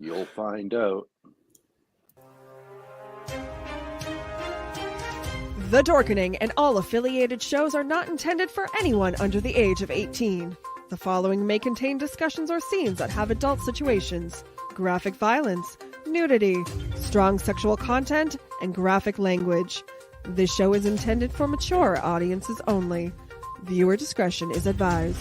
You'll find out. The Dorkening and all affiliated shows are not intended for anyone under the age of 18. The following may contain discussions or scenes that have adult situations, graphic violence, nudity, strong sexual content, and graphic language. This show is intended for mature audiences only. Viewer discretion is advised.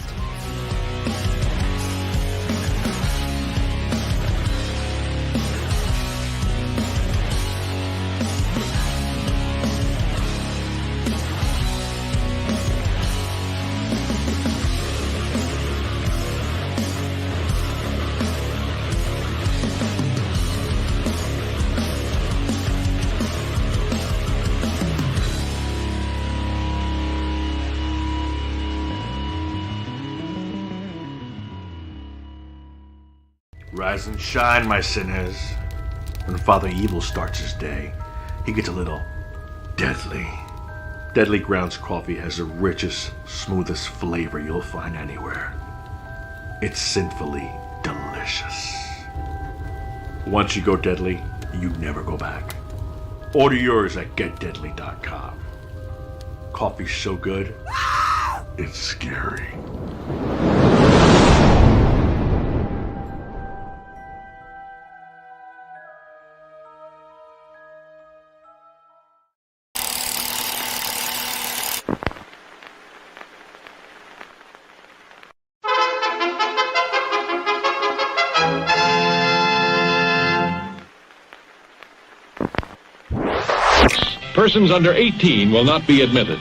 Rise and shine, my sinners. When Father Evil starts his day, he gets a little deadly. Deadly Grounds coffee has the richest, smoothest flavor you'll find anywhere. It's sinfully delicious. Once you go deadly, you never go back. Order yours at getdeadly.com. Coffee's so good, it's scary. Persons under 18 will not be admitted.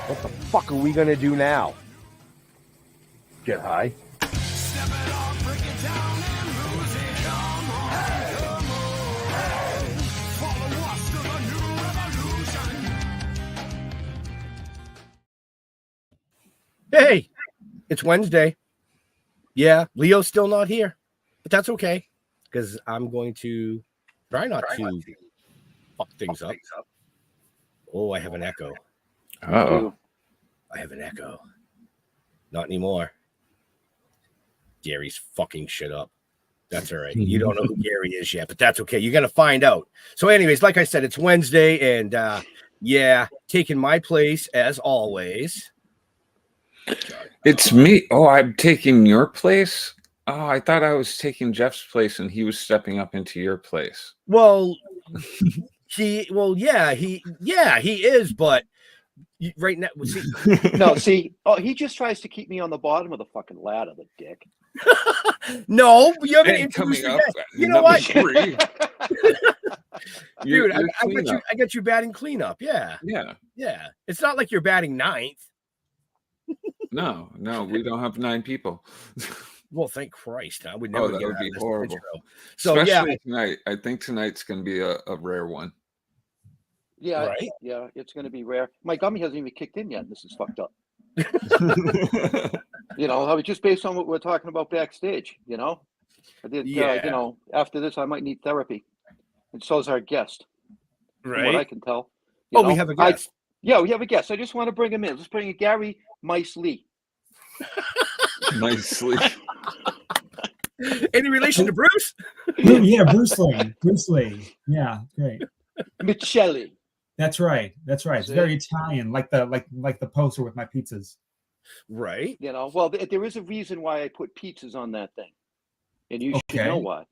What the fuck are we gonna do now? Get high? Hey, it's Wednesday. Yeah, Leo's still not here, but that's okay because I'm going to try not to fuck things up. Oh, I have an echo. Uh-oh. I have an echo. Not anymore. Gary's fucking shit up. That's all right. You don't know who Gary is yet, but that's okay. You're going to find out. So anyways, like I said, it's Wednesday, and yeah, taking my place as always. It's me. Oh, I'm taking your place? Oh, I thought I was taking Jeff's place and he was stepping up into your place. Well, he is, but right now, he just tries to keep me on the bottom of the fucking ladder, the dick. No, you haven't introduced coming up. You know what? Dude, I got you batting cleanup. Yeah. It's not like you're batting ninth. No, we don't have 9 people. Well, thank Christ. I would never that get would out be of this horrible. intro. So especially tonight. I think tonight's going to be a rare one. Yeah, Right? yeah, it's going to be rare. My gummy hasn't even kicked in yet. And this is fucked up. You know, I was just based on what we're talking about backstage. You know, I did. Yeah. You know, after this, I might need therapy, and so is our guest. From what I Right? can tell. Oh, we have a guest. Yeah, we have a guest. I just want to bring him in. Let's bring in Gary Miceli. Nicely. Any relation to Bruce? Yeah, Bruce Lee. Bruce Lee. Yeah, great. Miceli. That's right. That's right. It's See? very Italian, like the poster with my pizzas. Right. You know, well, there is a reason why I put pizzas on that thing, and you should Okay. know why.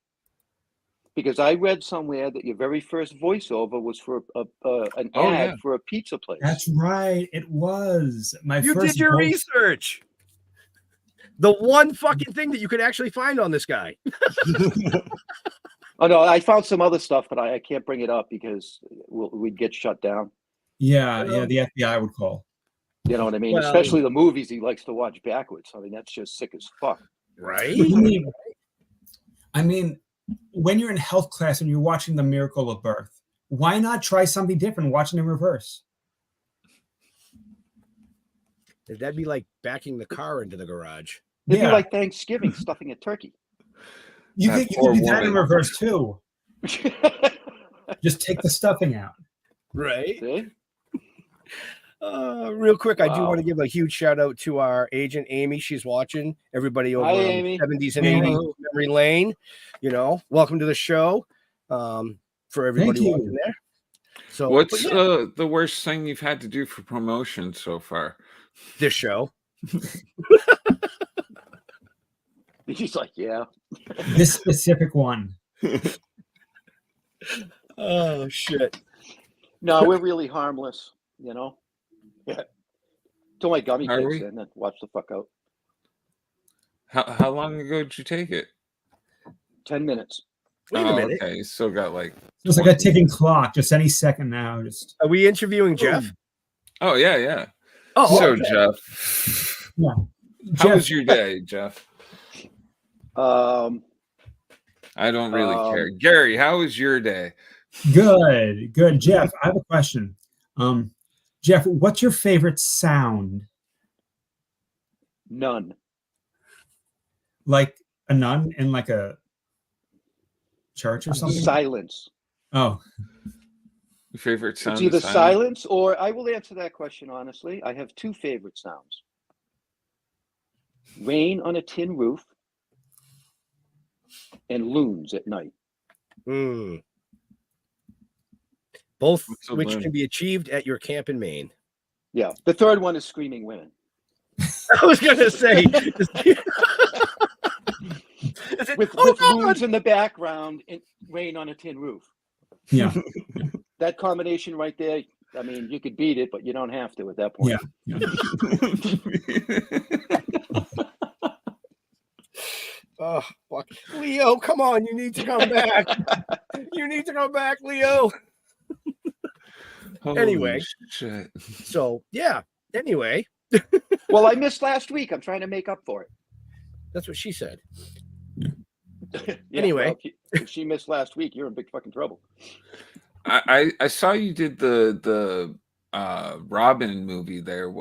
Because I read somewhere that your very first voiceover was for an Oh, ad yeah. for a pizza place. That's right. It was my You first did your voice- research. The one fucking thing that you could actually find on this guy. Oh no, I found some other stuff, but I can't bring it up because we'd get shut down. Yeah, the FBI would call. You know what I mean? Well- Especially the movies he likes to watch backwards. I mean, that's just sick as fuck. Right? I mean, when you're in health class and you're watching The Miracle of Birth, why not try something different, watching in reverse? That'd be like backing the car into the garage. It'd Yeah. be like Thanksgiving stuffing a turkey. You That think you poor could do that in woman. reverse too? Just take the stuffing out. Right? See? Real quick, I do Wow. want to give a huge shout out to our agent Amy. She's watching. Everybody over Hi, on Amy. 70s and Hey. 80s memory lane. You know, welcome to the show. For everybody you. watching there. So What's but yeah, the worst thing you've had to do for promotion so far? this show? He's like, yeah. This specific one. Oh shit. No, we're really harmless, you know? Yeah. Till my gummy Are kicks we? in, then watch the fuck out. How long ago did you take it? 10 minutes. Wait a minute. Okay, you still got like. It's like a ticking clock, just any second now. Just Are we interviewing Jeff? Oh yeah. Oh, So okay. Jeff, yeah. how Jeff, was your day, Jeff? Um, I don't really care. Gary, how was your day? Good. Jeff, I have a question. Jeff, what's your favorite sound? none. Like a nun in like a church or something? Silence. Oh, Your favorite sound? It's either of silence or I will answer that question honestly. I have two favorite sounds. Rain on a tin roof and loons at night. Mm. Both What's a which loon? can be achieved at your camp in Maine. Yeah. The third one is screaming women. I was gonna say Is it- With oh, God! loons in the background and rain on a tin roof. yeah. That combination right there, I mean, you could beat it, but you don't have to at that point. Oh, fuck. Leo, come on, you need to come back. You need to come back, Leo. Holy Anyway. shit. So yeah. Anyway, Well, I missed last week. I'm trying to make up for it. that's what she said. Yeah, Anyway. well, if she missed last week, you're in big fucking trouble. I saw you did the Robin movie there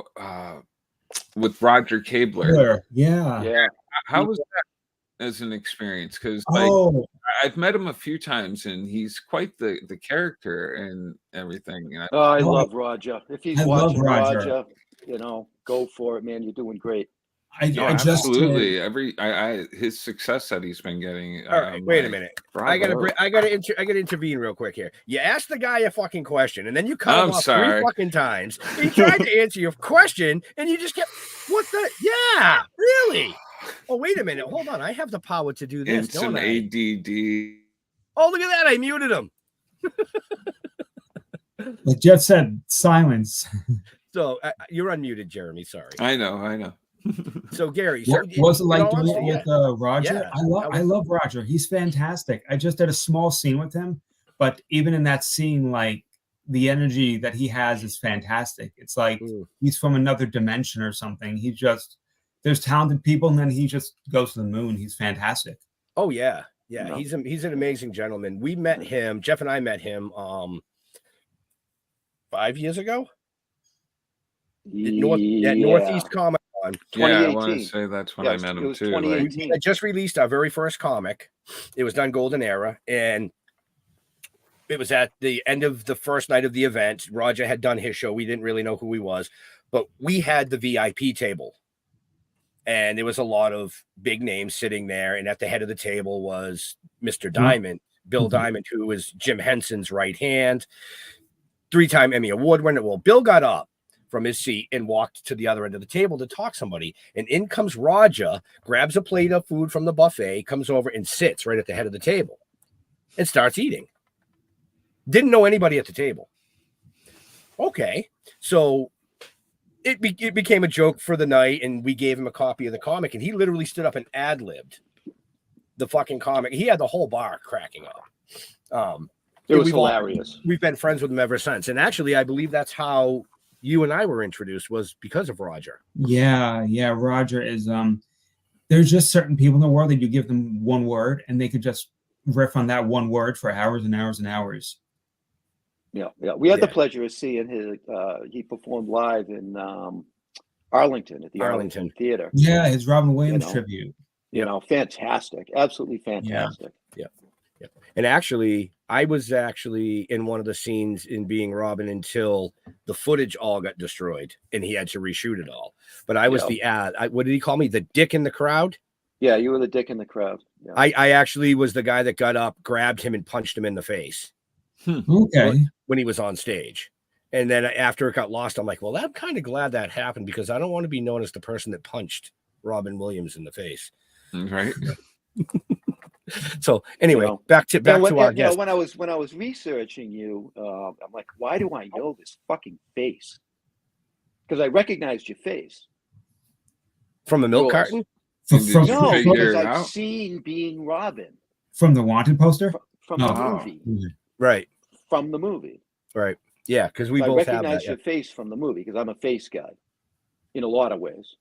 with Roger Cabler. Yeah. Yeah. How was that as an experience? Because like Oh, I've met him a few times and he's quite the character and everything. And Oh, I Oh, love Roger. If he's I love watching Roger. Roger, you know, go for it, man. You're doing great. I just absolutely his success that he's been getting. All right, wait a minute. I bravo. gotta intervene real quick here. You asked the guy a fucking question, and then you cut him I'm off sorry. 3 fucking times. He tried to answer your question, and you just kept. What the? Yeah, really? Oh, wait a minute. Hold on. I have the power to do And this. some Don't I? ADD. Oh, look at that! I muted him. like Jeff said, silence. So you're unmuted, Jeremy. Sorry. I know. So Gary, What was it like in all doing it honesty, with Roger? Yeah, I love Roger. He's fantastic. I just did a small scene with him, but even in that scene, like the energy that he has is fantastic. It's like Mm. he's from another dimension or something. There's talented people, and then he just goes to the moon. He's fantastic. Oh yeah. No. He's an amazing gentleman. We met him. Jeff and I met him. 5 years ago. Yeah. At Northeast Comic Con. Yeah, I want 2018. to say that's when Yeah, I met it him was too. 2018. We had just released our very first comic. It was done Golden Era, and it was at the end of the first night of the event. Roger had done his show. We didn't really know who he was, but we had the VIP table. And there was a lot of big names sitting there. And at the head of the table was Mr. Diamond, Bill Diamond, who was Jim Henson's right hand, 3-time Emmy Award winner. Well, Bill got up from his seat and walked to the other end of the table to talk to somebody. And in comes Roger, grabs a plate of food from the buffet, comes over and sits right at the head of the table and starts eating. Didn't know anybody at the table. Okay. So it became a joke for the night, and we gave him a copy of the comic, and he literally stood up and ad-libbed the fucking comic. He had the whole bar cracking up. It was hilarious. We've been friends with him ever since. And actually, I believe that's how you and I were introduced, was because of Roger. Yeah. Roger is there's just certain people in the world that you give them one word and they could just riff on that one word for hours and hours and hours. Yeah. We had the pleasure of seeing his. He performed live in Arlington at the Arlington Theater. Yeah, his Robin Williams tribute. You know, fantastic, absolutely fantastic. Yeah. And actually, I was actually in one of the scenes in Being Robin until the footage all got destroyed and he had to reshoot it all. But I was what did he call me? The dick in the crowd? Yeah, you were the dick in the crowd. Yeah. I actually was the guy that got up, grabbed him, and punched him in the face. Okay. When he was on stage. And then after it got lost, I'm like, well, I'm kind of glad that happened because I don't want to be known as the person that punched Robin Williams in the face. Right. So anyway, back to our guest. When I was researching you, I'm like, why do I know this fucking face? Because I recognized your face from a milk carton. No, because I've seen Being Robin from the Wanted poster from the movie. Right. From the movie. Right. Yeah, because we both have that. I recognize your face from the movie because I'm a face guy in a lot of ways.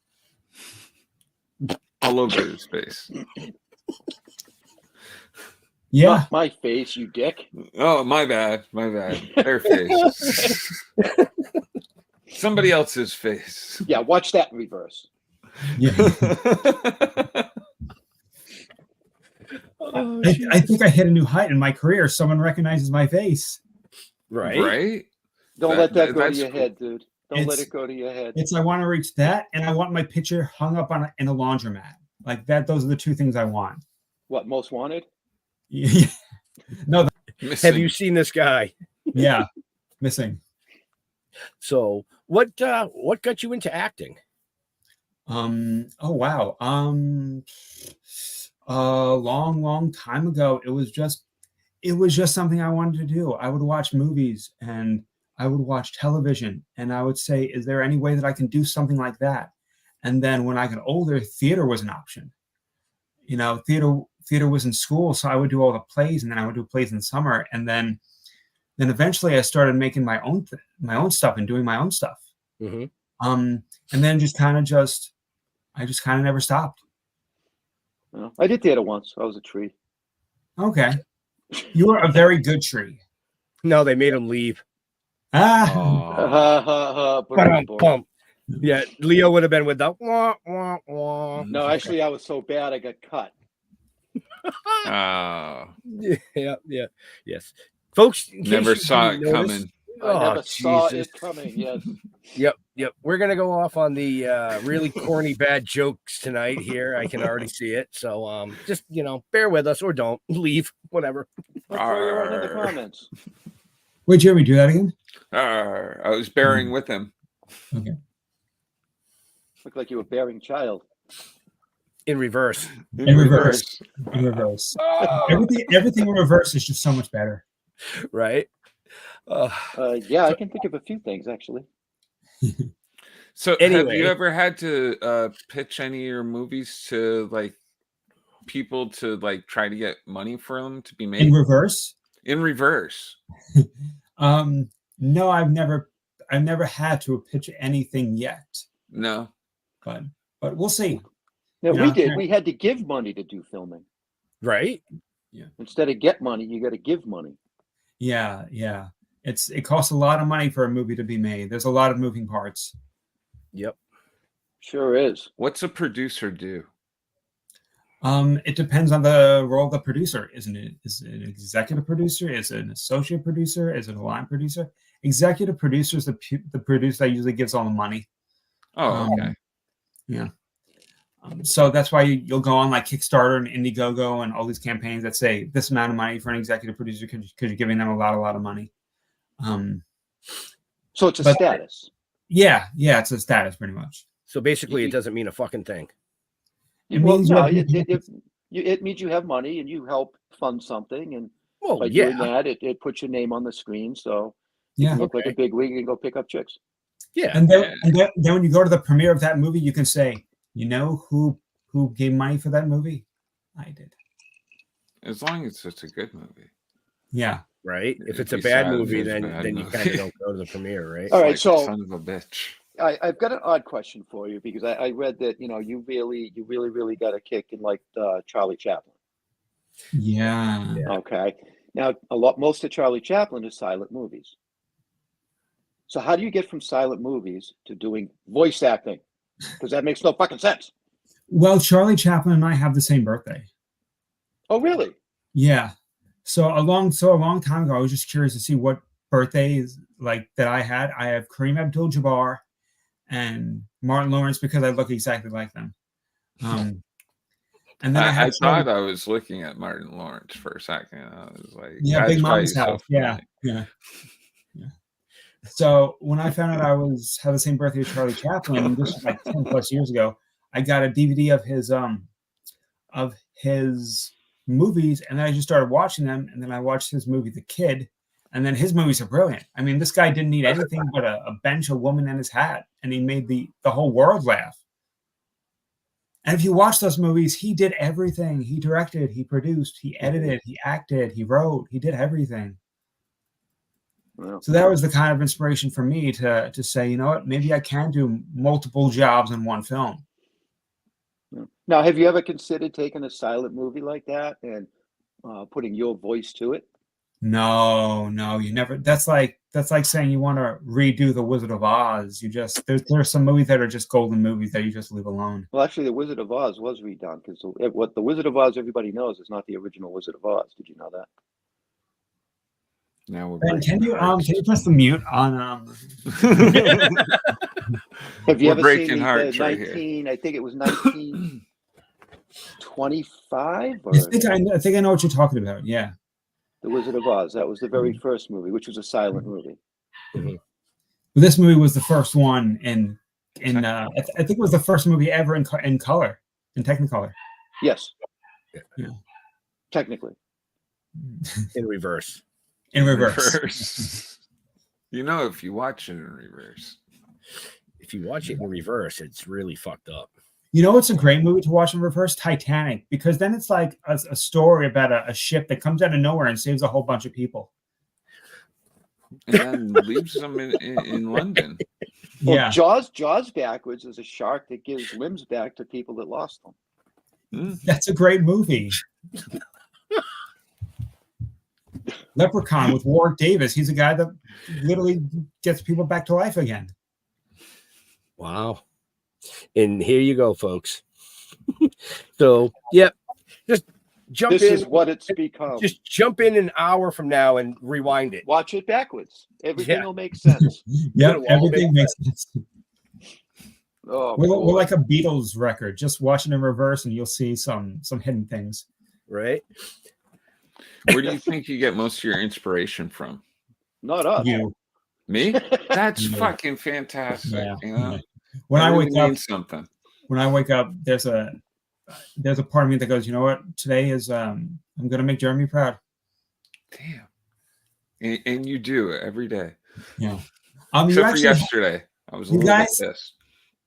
All over his face. Yeah. Not my face, you dick. Oh, my bad. Their face. Somebody else's face. Yeah, watch that in reverse. Yeah. I think I hit a new height in my career. Someone recognizes my face. Right? Don't let that go to your head, dude. Don't let it go to your head. I want to reach that, and I want my picture hung up in a laundromat. Like that. Those are the two things I want. What, most wanted? Yeah. No. Have you seen this guy? Yeah. Missing. So what got you into acting? Oh wow. A long time ago, it was just something I wanted to do. I would watch movies and I would watch television and I would say, is there any way that I can do something like that? And then when I got older, theater was an option. You know, theater was in school, so I would do all the plays, and then I would do plays in summer, and then eventually I started making my own stuff and doing my own stuff. Mm-hmm. And then I just kind of never stopped. Well, I did theater once. I was a tree. Okay, you were a very good tree. No, they made him leave. Yeah, Leo would have been with the wah, wah, wah. No, actually, I was so bad I got cut. Yes. Folks, never saw it coming. I never saw it coming. Yes. Yep. We're gonna go off on the really corny bad jokes tonight here. I can already see it. So just bear with us or don't leave, whatever. In the comments. Wait, Jeremy, do that again? I was bearing with him. Okay. Looked like you were bearing child. In reverse. In reverse. Everything in reverse is just so much better. Right? Yeah, I can think of a few things actually. So anyway, have you ever had to pitch any of your movies to like people to like try to get money for them to be made? In reverse? In reverse. No, I've never had to pitch anything yet. No. But we'll see. Yeah, we did. We had to give money to do filming. Right? Yeah. Instead of get money, you got to give money. Yeah. It costs a lot of money for a movie to be made. There's a lot of moving parts. Yep. Sure is. What's a producer do? It depends on the role of the producer, isn't it? Is it an executive producer? Is it an associate producer? Is it a line producer? Executive producer is the producer that usually gives all the money. Oh, okay. Yeah. So that's why you'll go on like Kickstarter and Indiegogo and all these campaigns that say this amount of money for an executive producer because you're giving them a lot of money. So it's a status. Yeah, it's a status pretty much. So basically, it doesn't mean a fucking thing. It means it means you have money and you help fund something, and by doing that, it puts your name on the screen, so you can look like a big wig and go pick up chicks. Yeah, and then when you go to the premiere of that movie, you can say, you know who gave money for that movie? I did. As long as it's a good movie. Yeah. Right. If it's a bad movie, then you kind of don't go to the premiere, right? All right. So son of a bitch. I've got an odd question for you, because I read that you really got a kick in like Charlie Chaplin. Yeah. Okay. Now most of Charlie Chaplin is silent movies. So how do you get from silent movies to doing voice acting? Because that makes no fucking sense. Well, Charlie Chaplin and I have the same birthday. Oh, really? Yeah. So a long time ago, I was just curious to see what birthdays like that I had. I have Kareem Abdul-Jabbar and Martin Lawrence because I look exactly like them. And then I thought I was looking at Martin Lawrence for a second. I was like, yeah, Big Mama's House. Yeah. So when I found out I had the same birthday as Charlie Chaplin, this was like 10 plus years ago, I got a DVD of his movies, and then I just started watching them, and then I watched his movie The Kid, and then his movies are brilliant. I mean, this guy didn't need anything but a bench, a woman, and his hat, and he made the whole world laugh. And if you watch those movies, he did everything. He directed, he produced, he edited, he acted, he wrote, he did everything. Wow. So that was the kind of inspiration for me to say, you know what, maybe I can do multiple jobs in one film. Now, have you ever considered taking a silent movie like that and putting your voice to it? No, you never. That's like saying you want to redo The Wizard of Oz. You just there's some movies that are just golden movies that you just leave alone. Well, actually, The Wizard of Oz was redone, because what The Wizard of Oz everybody knows is not the original Wizard of Oz. Did you know that? Now Ben, can you press the mute on Have you ever breaking seen hearts the right 19? I think it was 1925. I think I know what you're talking about. Yeah, The Wizard of Oz. That was the very first movie, which was a silent movie. Mm-hmm. This movie was the first one I think it was the first movie ever in color, in Technicolor. Yes. Yeah. Technically. In reverse. In reverse. If you watch it in reverse. If you watch it in reverse, it's really fucked up. You know what's a great movie to watch in reverse? Titanic, because then it's like a story about a ship that comes out of nowhere and saves a whole bunch of people. And then leaves them in London. Well, yeah. Jaws backwards is a shark that gives limbs back to people that lost them. That's a great movie. Leprechaun with Warwick Davis. He's a guy that literally gets people back to life again. Wow. And here you go, folks. So, yep. Just jump in. This is what it's become. Just jump in an hour from now and rewind it. Watch it backwards. Everything will make sense. Yeah, everything makes sense. Oh, we're like a Beatles record. Just watch it in reverse and you'll see some hidden things. Right. Where do you think you get most of your inspiration from? Not us. You. Me? That's fucking fantastic. Yeah. When I wake up, there's a part of me that goes, you know what? Today is I'm gonna make Jeremy proud. Damn. And you do it every day. Yeah. Except for yesterday. I was a little bit pissed.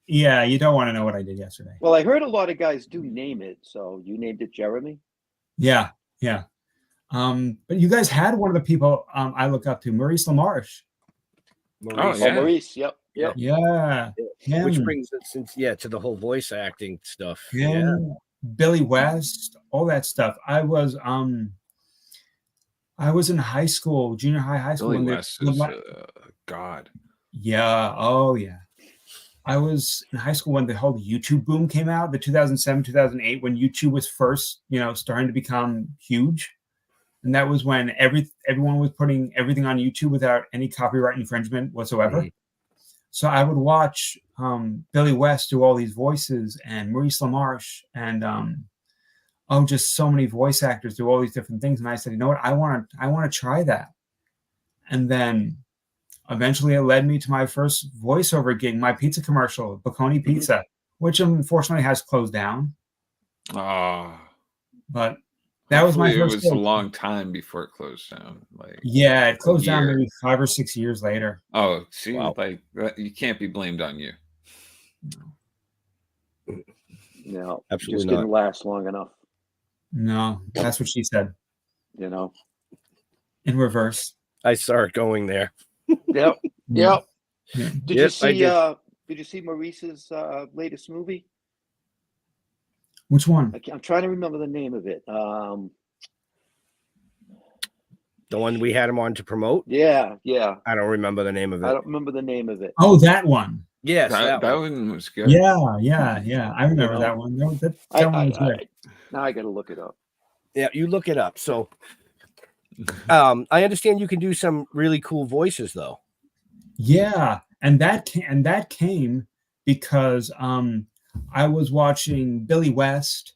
Yeah, you don't want to know what I did yesterday. Well, I heard a lot of guys do name it, so you named it Jeremy. Yeah. But you guys had one of the people I look up to, Maurice LaMarche. Maurice, yep. Yeah. Which brings us to the whole voice acting stuff. Yeah. Billy West, all that stuff. I I was in high school, junior high school. Billy West is God. Yeah. Oh, yeah. I was in high school when the whole YouTube boom came out, the 2007, 2008, when YouTube was first, starting to become huge. And that was when everyone was putting everything on YouTube without any copyright infringement whatsoever. Mm-hmm. So I would watch Billy West do all these voices, and Maurice LaMarche, and just so many voice actors do all these different things. And I said, you know what, I want to try that. And then eventually it led me to my first voiceover gig, my pizza commercial, Bocconi Pizza, which unfortunately has closed down. But that was my first. It was a long time before it closed down. Yeah, it closed down maybe 5 or 6 years later. Oh, see, wow. You can't be blamed on you. No, absolutely just didn't last long enough. No, that's what she said. In reverse. I saw it going there. Yep. Yep. Yeah. Did you see Maurice's latest movie? Which one? I'm trying to remember the name of it. The one we had him on to promote? Yeah. I don't remember the name of it. I don't remember the name of it. Oh, that one. Yes, that one was good. Yeah. I remember that one. That one was good. Now I got to look it up. Yeah, you look it up. So, I understand you can do some really cool voices, though. Yeah, and that came because I was watching Billy West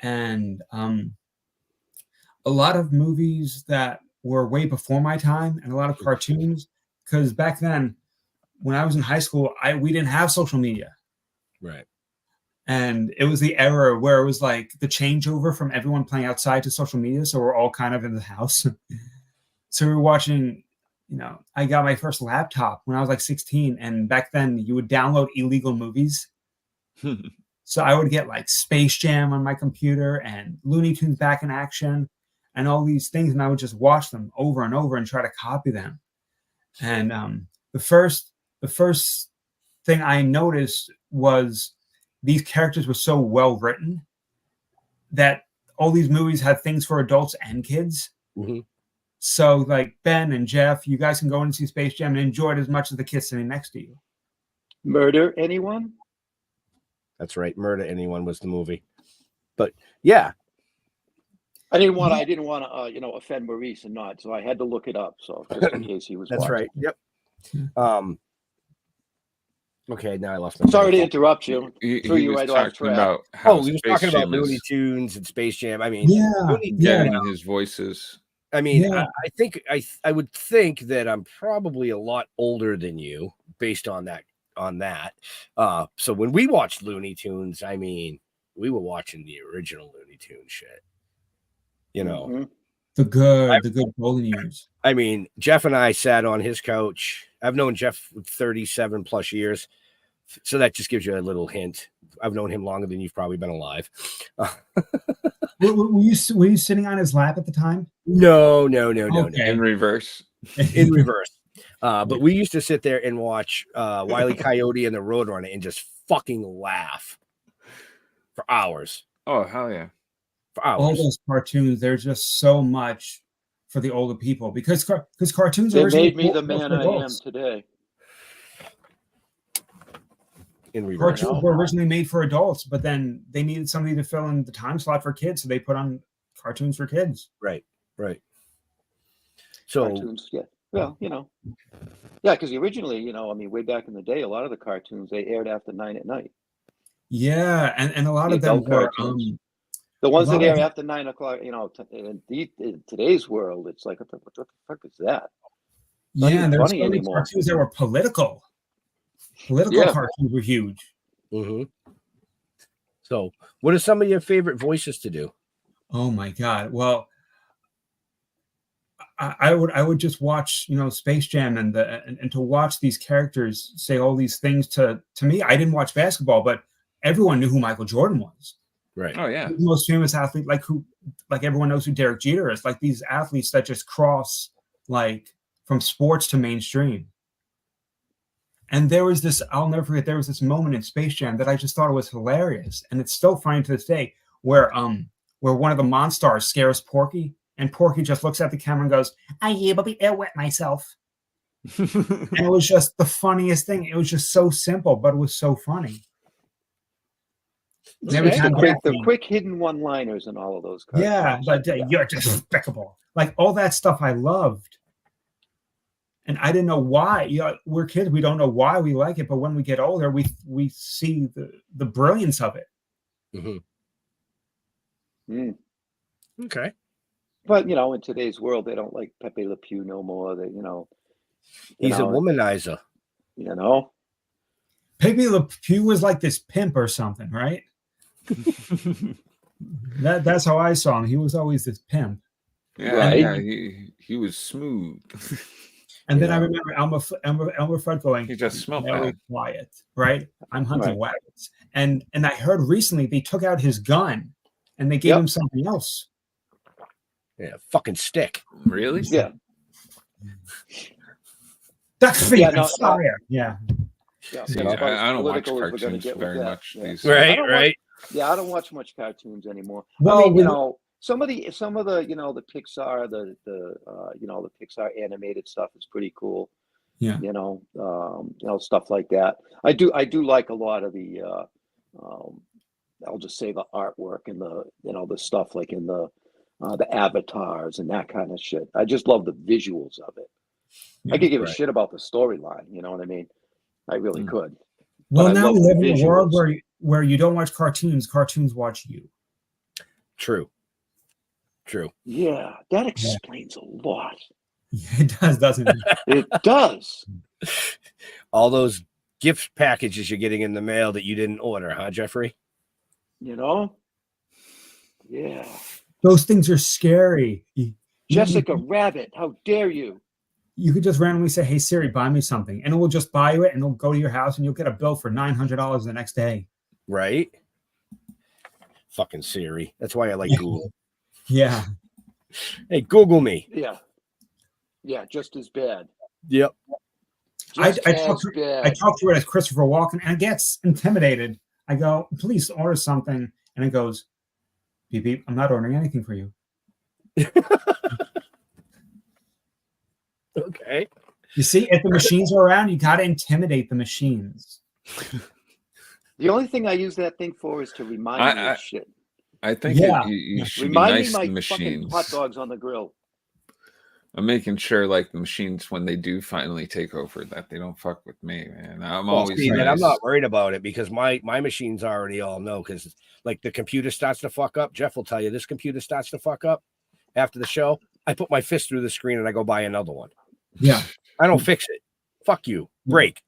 and a lot of movies that were way before my time, and a lot of cartoons. Because back then, when I was in high school, we didn't have social media. Right. And it was the era where it was like the changeover from everyone playing outside to social media. So we're all kind of in the house. So we were watching, I got my first laptop when I was like 16. And back then you would download illegal movies. So I would get like Space Jam on my computer and Looney Tunes Back in Action and all these things. And I would just watch them over and over and try to copy them. And the first thing I noticed was these characters were so well written that all these movies had things for adults and kids. Mm-hmm. So like Ben and Jeff, you guys can go and see Space Jam and enjoy it as much as the kids sitting next to you. Murder Anyone? That's right. Murder Anyone was the movie. But yeah. I didn't want to, offend Maurice and not, so I had to look it up. So just in case he was That's watching. right. Yep. Okay, now I lost my. Sorry to interrupt you. Threw you right off track. He was talking about Looney Tunes and Space Jam. I mean, his voices. I mean, I think I would think that I'm probably a lot older than you based on that. So when we watched Looney Tunes, I mean, we were watching the original Looney Tunes shit. Mm-hmm. The good golden years. I mean, Jeff and I sat on his couch. I've known Jeff for 37 plus years. So that just gives you a little hint. I've known him longer than you've probably been alive. Were you sitting on his lap at the time? No. In reverse. In reverse. But we used to sit there and watch Wile E. Coyote and the Roadrunner and just fucking laugh for hours. Oh, hell yeah. For hours. All those cartoons, there's just so much for the older people because cartoons made me the man I am today. In reverse. Cartoons were originally made for adults, but then they needed somebody to fill in the time slot for kids, so they put on cartoons for kids. Right. So cartoons, yeah. Well, because originally, way back in the day, a lot of the cartoons they aired after 9 at night. Yeah, and a lot of them were the ones that air after 9 o'clock. In today's world, it's like what the fuck is that? Yeah, and there's so many cartoons that were political. Cartoons were huge. Mm-hmm. So, what are some of your favorite voices to do? Oh my God! Well, I would just watch Space Jam and to watch these characters say all these things to me. I didn't watch basketball, but everyone knew who Michael Jordan was. Right. Oh yeah. The most famous athlete, like everyone knows who Derek Jeter is. Like these athletes that just cross from sports to mainstream. And there was this, I'll never forget, there was this moment in Space Jam that I just thought it was hilarious. And it's still funny to this day where one of the Monstars scares Porky and Porky just looks at the camera and goes, "I wet myself." And it was just the funniest thing. It was just so simple, but it was so funny. Okay. The quick hidden one-liners and all of those cartoons. Yeah, but you're despicable. Like all that stuff I loved. And I didn't know why. We're kids. We don't know why we like it. But when we get older, we see the brilliance of it. Mm-hmm. Mm. Okay. But, in today's world, they don't like Pepe Le Pew no more. They, he's a womanizer. Pepe Le Pew was like this pimp or something, right? That's how I saw him. He was always this pimp. Yeah, he was smooth. And then I remember Elmer Fudd going, he just smelled very bad. quiet, right? I'm hunting rabbits. And I heard recently they took out his gun and they gave him something else. Yeah, fucking stick. Really? Yeah. That's fire. Yeah. I don't watch cartoons very much. Right. Yeah, I don't watch much cartoons anymore. Well, some of the the Pixar, the Pixar animated stuff is pretty cool. Yeah. Stuff like that. I do like a lot of the I'll just say the artwork and the stuff like in the avatars and that kind of shit. I just love the visuals of it. I could give a shit about the storyline, you know what I mean? I really could. Well, now we live in a world where you don't watch cartoons watch you. True. Yeah, that explains a lot. It does, doesn't it? It does. All those gift packages you're getting in the mail that you didn't order, huh, Jeffrey? Yeah. Those things are scary. Jessica Rabbit, how dare you? You could just randomly say, "Hey Siri, buy me something," and it will just buy you it, and it'll go to your house, and you'll get a bill for $900 the next day. Right? Fucking Siri. That's why I like Google. Yeah. Hey, Google me. Yeah, just as bad. Yep. I talk to it as Christopher Walken, and it gets intimidated. I go, "Please order something," and it goes, "Beep beep, I'm not ordering anything for you." Okay. You see, if the machines are around, you got to intimidate the machines. The only thing I use that thing for is to remind me of shit. I think you should remind be nice me to my machines. fucking hot dogs on the grill. I'm making sure, like, the machines, when they do finally take over, that they don't fuck with me, man. I'm always nice. I'm not worried about it because my machines already all know, because like the computer starts to fuck up. Jeff will tell you this computer starts to fuck up after the show. I put my fist through the screen and I go buy another one. Yeah. I don't fix it. Fuck you. Break.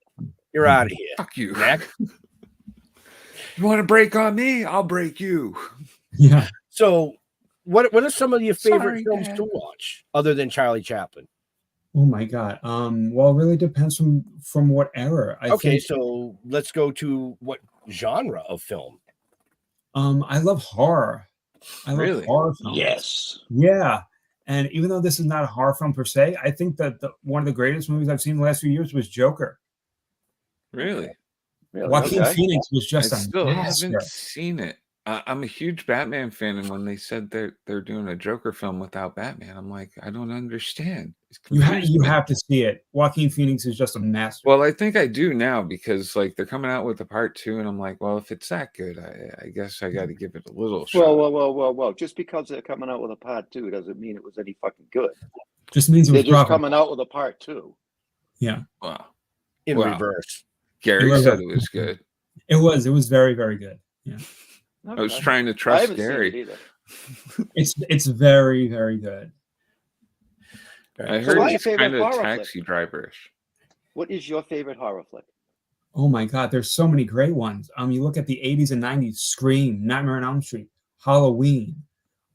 You're out of here. Fuck you. Mac. You want to break on me? I'll break you. Yeah. So what are some of your favorite films to watch other than Charlie Chaplin? Oh my God. Well, it really depends from what era. I think, so let's go to what genre of film. I love horror. I love horror films. Yes. Yeah. And even though this is not a horror film per se, I think that one of the greatest movies I've seen in the last few years was Joker. Really? Joaquin Phoenix was just I still master. haven't seen it. I'm a huge Batman fan, and when they said they're doing a Joker film without Batman, I'm like, I don't understand. You have to see it. Joaquin Phoenix is just a master. Well, I think I do now because like they're coming out with a part 2, and I'm like, well, if it's that good, I guess I got to give it a little shot. Whoa! Just because they're coming out with a part 2 doesn't mean it was any fucking good. Just means it was they're just coming out with a part 2. Yeah. Wow. In reverse. Gary said it was good. It was very, very good. Yeah. Okay. I was trying to trust Gary. It's very, very good. I heard he's kind of taxi driverish. What is your favorite horror flick? Oh my God, there's so many great ones. You look at the 80s and 90s: Scream, Nightmare on Elm Street, Halloween.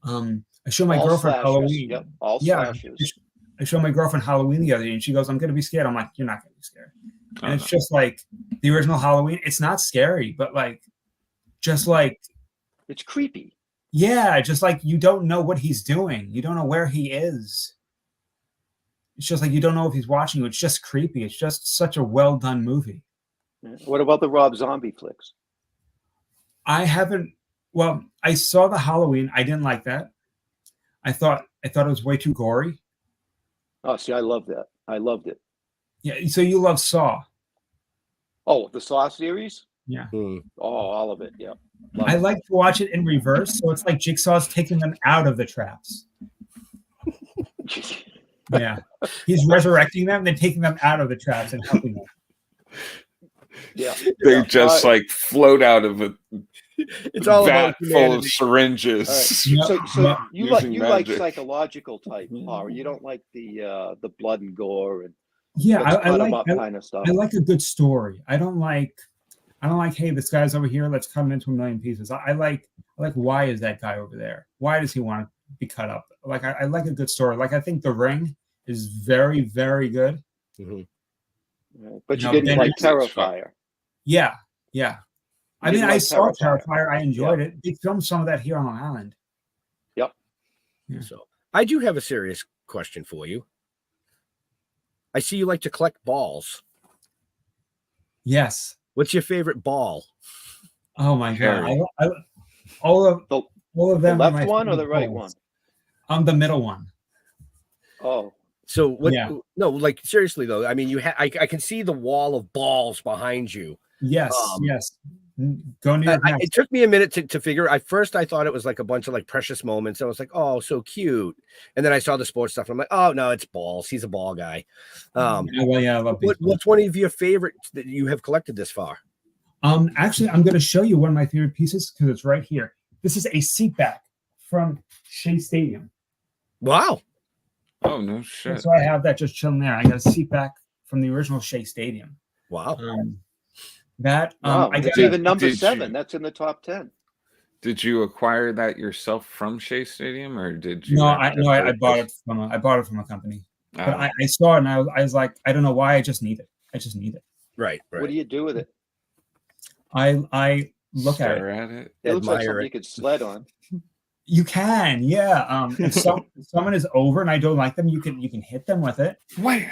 I show my girlfriend Halloween. Yep, all slashers. I showed my girlfriend Halloween the other day, and she goes, "I'm going to be scared." I'm like, "You're not going to be scared." And it's just like the original Halloween. It's not scary, but just like it's creepy. Yeah, just like you don't know what he's doing. You don't know where he is. It's just like you don't know if he's watching you. It's just creepy. It's just such a well done movie. What about the Rob Zombie flicks? I haven't. Well, I saw the Halloween. I didn't like that. I thought I thought it was way too gory. Oh, see, I love that. I loved it. Yeah, so you love Saw. Oh, the Saw series? Yeah. Oh, all of it. Yeah. I like to watch it in reverse, so it's like Jigsaw's taking them out of the traps. Yeah. He's resurrecting them, then taking them out of the traps and helping them. Yeah. They just like float out of a it's all vat about full of syringes. Right. So you like magic. psychological type horror. You don't like the blood and gore and Yeah, I like kind of stuff. I like a good story. I don't like, hey, this guy's over here, let's cut him into a million pieces. I like why is that guy over there? Why does he want to be cut up? Like I like a good story. Like I think The Ring is very, very good. Right. But you didn't like Terrifier. Yeah. I mean, I saw Terrifier. I enjoyed Yeah. it. They filmed some of that here on Long Island. Yep. Yeah. So I do have a serious question for you. I see you like to collect balls. Yes. What's your favorite ball? Oh my god! All of them. The are left my one or the favorite right balls. one? The middle one. Oh. So what? Yeah. No, like seriously though. I mean, I can see the wall of balls behind you. Yes. Yes. Go New York. It took me a minute to figure. At first, I thought it was like a bunch of like precious moments. I was like, oh, so cute. And then I saw the sports stuff. And I'm like, oh no, it's balls. He's a ball guy. I love baseball. What's one of your favorites that you have collected this far? Actually, I'm going to show you one of my favorite pieces because it's right here. This is a seat back from Shea Stadium. Wow. Oh no shit! So I have that just chilling there. I got a seat back from the original Shea Stadium. Wow. It's even number 7. That's in the top 10. Did you acquire that yourself from Shea Stadium, or did you? No, I bought it from a company. But I saw it and I was like, I don't know why. I just need it. Right. What do you do with it? I look at it. It looks like something you could sled on. You can, yeah. If someone is over and I don't like them, you can hit them with it. Wham!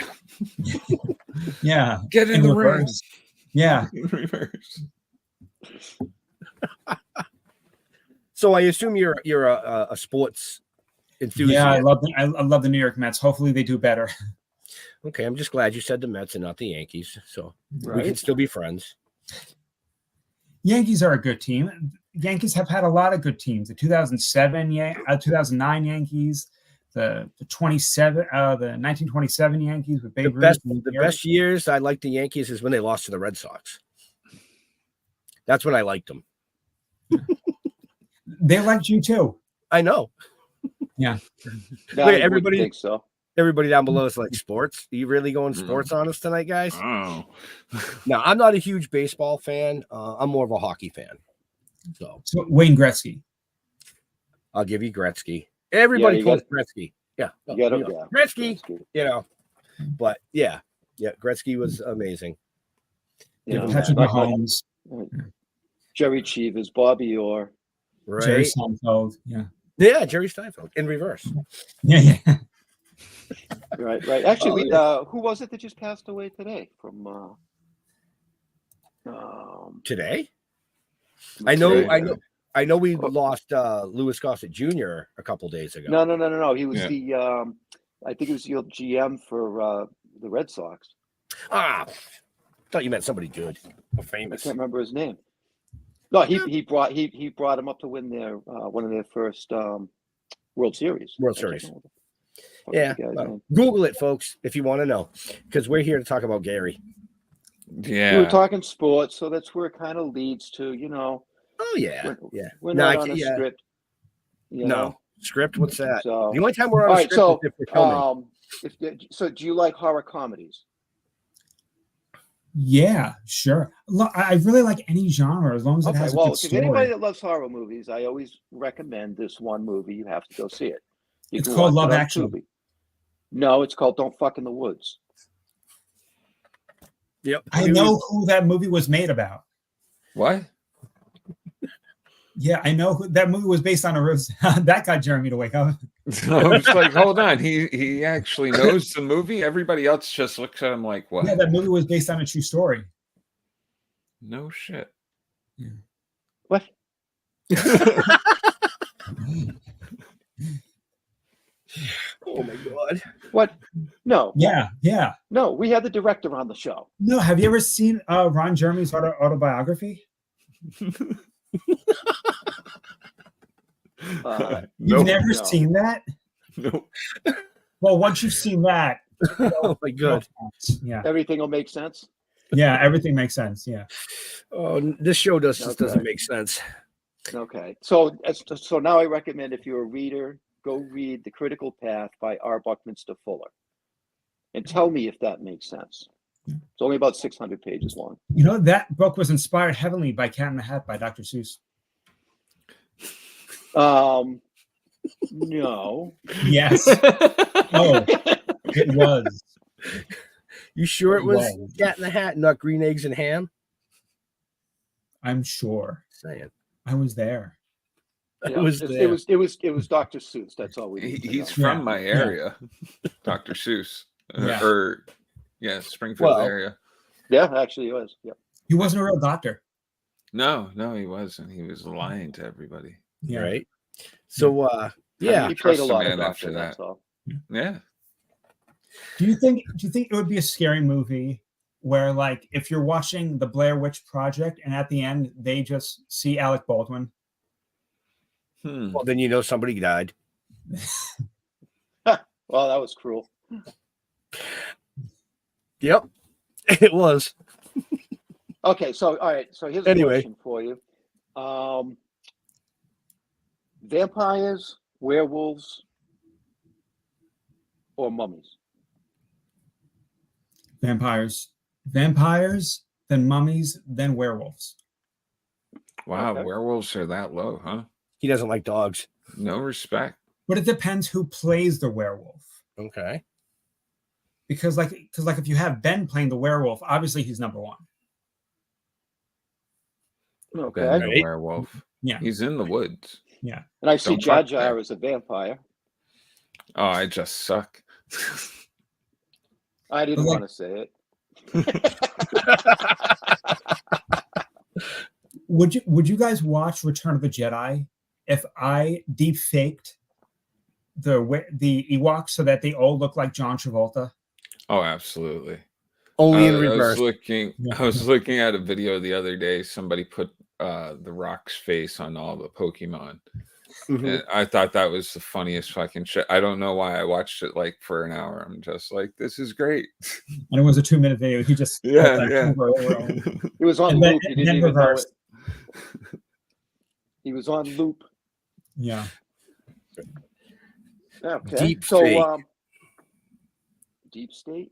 Yeah. Get in the ring. Yeah. In reverse. So I assume you're a sports enthusiast. Yeah, I love the New York Mets. Hopefully they do better. Okay, I'm just glad you said the Mets and not the Yankees, so Right. we can still be friends. Yankees are a good team. Yankees have had a lot of good teams. The 2009 Yankees, the 1927 Yankees with Babe Ruth. The best years I liked the Yankees is when they lost to the Red Sox. That's when I liked them. They liked you too. I know. Yeah. No, Wait, I everybody think so. Everybody down below is like sports. Are you really going sports on us tonight, guys? Oh. No, I'm not a huge baseball fan. I'm more of a hockey fan. So Wayne Gretzky. I'll give you Gretzky. Everybody calls Gretzky. Yeah. Gretzky. You know. But yeah. Gretzky was amazing. Patrick Mahomes. Jerry Cheevers, Bobby Orr. Right. Jerry Seinfeld. Yeah. Yeah, Jerry Seinfeld in reverse. Yeah. Right. Actually, who was it that just passed away today? From today? I know we lost Louis Gossett Jr. a couple days ago. No. He was the I think he was the GM for the Red Sox. Thought you meant somebody good or famous. I can't remember his name. No, he brought him up to win their one of their first World Series. Yeah, Google it, folks, if you want to know, because we're here to talk about Gary. Yeah, we were talking sports, so that's where it kind of leads to, Oh yeah, we're not on a script. No script. What's that? So, the only time we're on a script is if we're filming. So do you like horror comedies? Yeah, sure. Look, I really like any genre as long as it has a good story. If anybody that loves horror movies, I always recommend this one movie. You have to go see it. It's called Love Actually. No, it's called Don't Fuck in the Woods. Yep. I know who that movie was made about. What? Yeah, I know who that movie was based on. That got Jeremy to wake up. I was like, hold on. He actually knows the movie. Everybody else just looks at him like, what? Yeah, that movie was based on a true story. No shit. Yeah. What? Oh my God. What? No, Yeah. no. We had the director on the show. No, have you ever seen Ron Jeremy's autobiography? You've never seen that? Nope. Well, once you've seen that, Oh my God. yeah, Everything will make sense. yeah, everything makes sense. Yeah. Oh, this show just Okay. doesn't make sense. Okay. So now I recommend, if you're a reader, go read The Critical Path by R. Buckminster Fuller, and tell me if that makes sense. It's only about 600 pages long. You know, that book was inspired heavily by Cat in the Hat by Dr. Seuss. No. Yes. Oh, it was. You sure it was Wow. Cat in the Hat, not Green Eggs and Ham? I'm sure. Saying. I was there. It was there. It was Dr. Seuss. That's all we need to He's know. from my area, Dr. Seuss. Springfield area. Yeah, actually, it was. Yeah. He wasn't a real doctor. No, he wasn't. He was lying to everybody. Yeah. Right. So He played a Trust a lot man of doctor. after that. That's all. Yeah. Do you think it would be a scary movie where, like, if you're watching the Blair Witch Project and at the end they just see Alec Baldwin? well, then you know somebody died. Well, that was cruel. Yep. It was. Okay, so all right. So here's a question for you: vampires, werewolves, or mummies? Vampires, then mummies, then werewolves. Wow, Okay. werewolves are that low, huh? He doesn't like dogs. No respect. But it depends who plays the werewolf. Okay. Because if you have Ben playing the werewolf, obviously he's number one. Okay. Ben the Right. werewolf. Yeah. He's in the woods. Yeah. And I see Don't Jar fuck Jar there. as a vampire. Oh, I just suck. I didn't Like- want to say it. Would you guys watch Return of the Jedi if I deep faked the Ewoks so that they all look like John Travolta? Oh, absolutely. Only in I reverse. was looking at a video the other day. Somebody put the Rock's face on all the Pokemon. Mhm. And I thought that was the funniest fucking shit. I don't know why I watched it like for an hour. I'm just like, this is great. And it was a 2-minute video. He just Yeah. It was on and then, loop. You and didn't then even know it. reversed. He was on loop. Yeah. Okay. Deep so fake. deep state.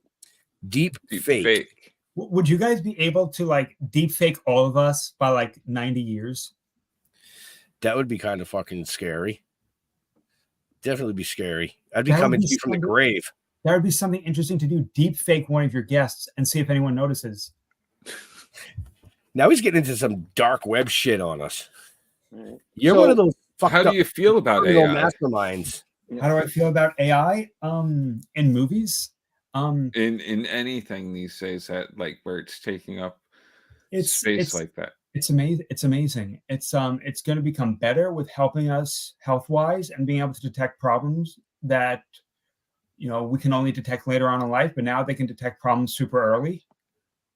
Deep Deep fake. fake. Would you guys be able to like deep fake all of us by like 90 years? That would be kind of fucking scary. Definitely be scary. I'd be That would coming be to you from the something- grave. That would be something interesting to do. Deep fake one of your guests and see if anyone notices. Now he's getting into some dark web shit on us. Right. You're So, one of those fucked How up do you feel about criminal AI? masterminds. How do I feel about AI in movies? In anything these days that like where it's taking up space like that? It's amazing. It's amazing. It's going to become better with helping us health wise and being able to detect problems that we can only detect later on in life. But now they can detect problems super early,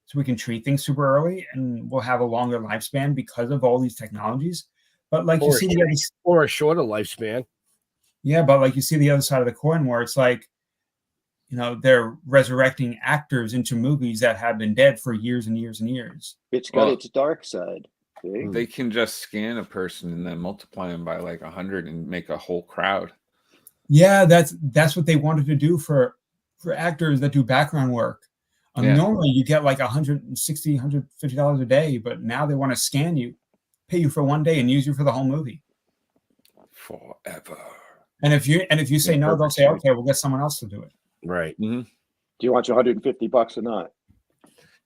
so we can treat things super early, and we'll have a longer lifespan because of all these technologies. But like you see the other, Or a shorter lifespan. yeah, but like you see the other side of the coin where it's like, they're resurrecting actors into movies that have been dead for years and years and years. It's got Well, its dark side. See? They can just scan a person and then multiply them by like 100 and make a whole crowd. Yeah, that's what they wanted to do for actors that do background work. Yeah. Normally you get like $160, $150 a day, but now they want to scan you, pay you for one day, and use you for the whole movie. Forever. And if you say no, they'll say, Perfect. okay, we'll get someone else to do it. Right. Do you want your $150 or not?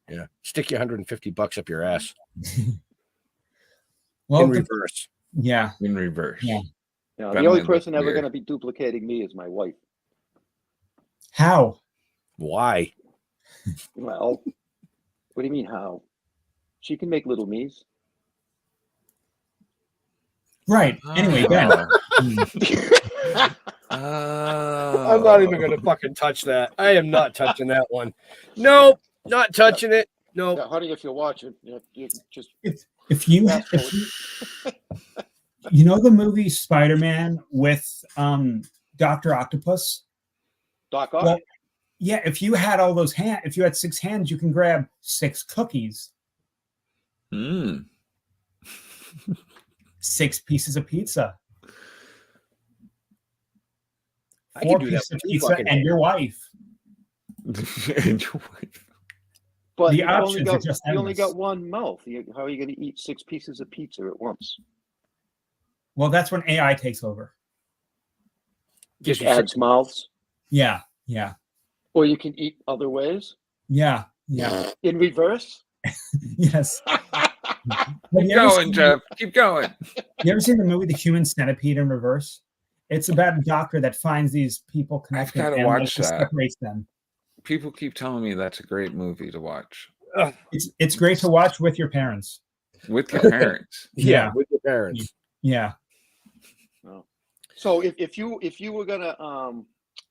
Yeah. Stick your $150 up your ass. Well, in reverse. yeah. In reverse. Yeah. The That only might person look ever weird. going to be duplicating me is my wife. How? Why? Well, what do you mean how? She can make little me's. Right. Anyway, Ben. I'm not even going to fucking touch that. I am not touching that one. Nope, not touching it. No. Yeah, honey, if you're watching, you just if you you know the movie Spider-Man with Dr. Octopus? Doc Ock. Well, yeah, if you had all those hands, if you had 6 hands, you can grab 6 cookies. 6 pieces of pizza. I 4 can do that pieces of with pizza fucking and your wife. And your wife. But The you options are just only endless. got one mouth. How are you going to eat 6 pieces of pizza at once? Well, that's when AI takes over. Just adds mouths. Yeah, yeah, Or you can eat other ways. yeah. In reverse. Yes. Keep going, Jeff. Keep going. You ever seen the movie The Human Centipede in reverse? It's about a doctor that finds these people connected gotta and watch that. separates them. People keep telling me that's a great movie to watch. It's great to watch with your parents. With your parents. Yeah, with your parents. Yeah. So if you were gonna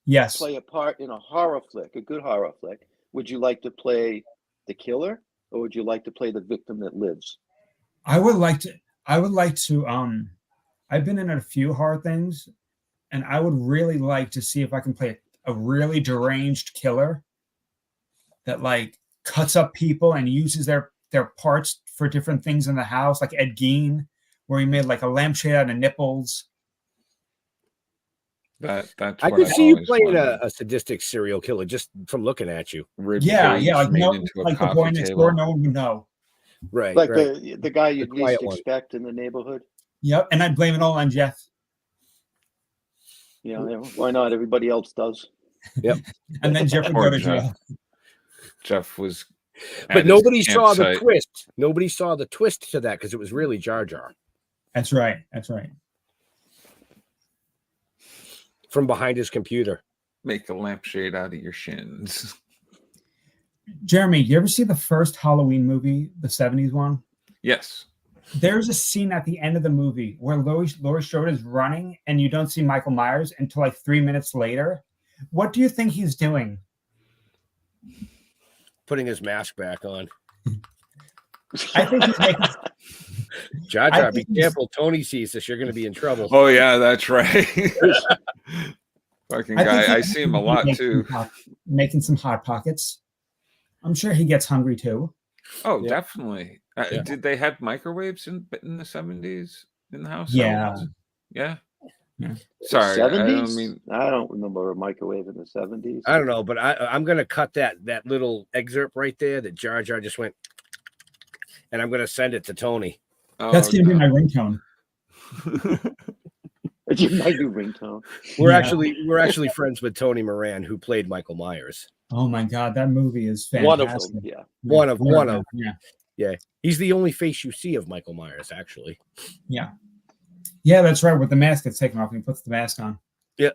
Yes. play a part in a horror flick, a good horror flick, would you like to play the killer or would you like to play the victim that lives? I would like to I've been in a few horror things, and I would really like to see if I can play a really deranged killer that like cuts up people and uses their parts for different things in the house, like Ed Gein, where he made like a lampshade out of nipples. That's I could see you playing a sadistic serial killer just from looking at you. Yeah, like the boy next door, no one would know. Right, like right. the guy you'd least one. expect in the neighborhood. Yep, and I'd blame it all on Jeff. Yeah, why not? Everybody else does. Yep. And then Jeff would go to jail. Jeff was, but nobody saw the twist. Nobody saw the twist to that because it was really Jar Jar. That's right. That's right. From behind his computer. Make a lampshade out of your shins. Jeremy, you ever see the first Halloween movie, the 70s one? Yes. There's a scene at the end of the movie where Laurie Strode is running and you don't see Michael Myers until like 3 minutes later. What do you think he's doing? Putting his mask back on. I think he's making... Jar Jar, be careful. Tony sees this. You're going to be in trouble. Oh, yeah, that's right. Fucking guy. I see him a lot, too. Making some Hot Pockets. I'm sure he gets hungry, too. Oh, yeah. Definitely. Did they have microwaves in the 70s in the house? Yeah. Yeah. Sorry, 70s? I don't remember a microwave in the 70s. I don't know, but I'm going to cut that little excerpt right there that Jar Jar just went, and I'm going to send it to Tony. That's going to be my ringtone. My new ringtone. We're actually friends with Tony Moran, who played Michael Myers. Oh my God, that movie is fantastic. One of them, yeah. One of them. Yeah. He's the only face you see of Michael Myers, actually. Yeah. Yeah, that's right. With the mask gets taken off and he puts the mask on. Yeah.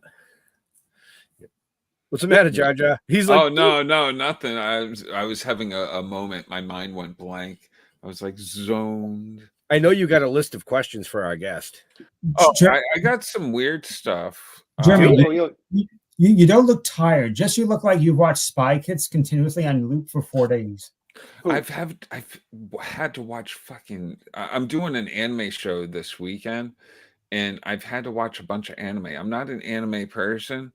What's the matter, Jar Jar? He's like, oh no, nothing. I was having a moment. My mind went blank. I was like zoned. I know you got a list of questions for our guest. Oh, I got some weird stuff. Jeremy, you don't look tired. Just you look like you've watched Spy Kids continuously on loop for 4 days. I've had to watch fucking. I'm doing an anime show this weekend, and I've had to watch a bunch of anime. I'm not an anime person,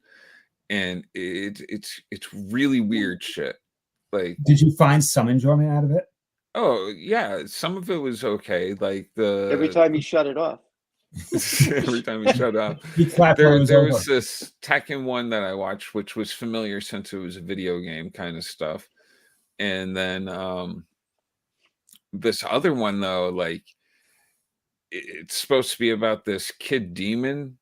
and it's really weird shit. Like, did you find some enjoyment out of it? Oh yeah, some of it was okay. Like every time you shut it off. Every time you shut up. There was this Tekken one that I watched, which was familiar since it was a video game kind of stuff. And then this other one though, like it's supposed to be about this kid demon,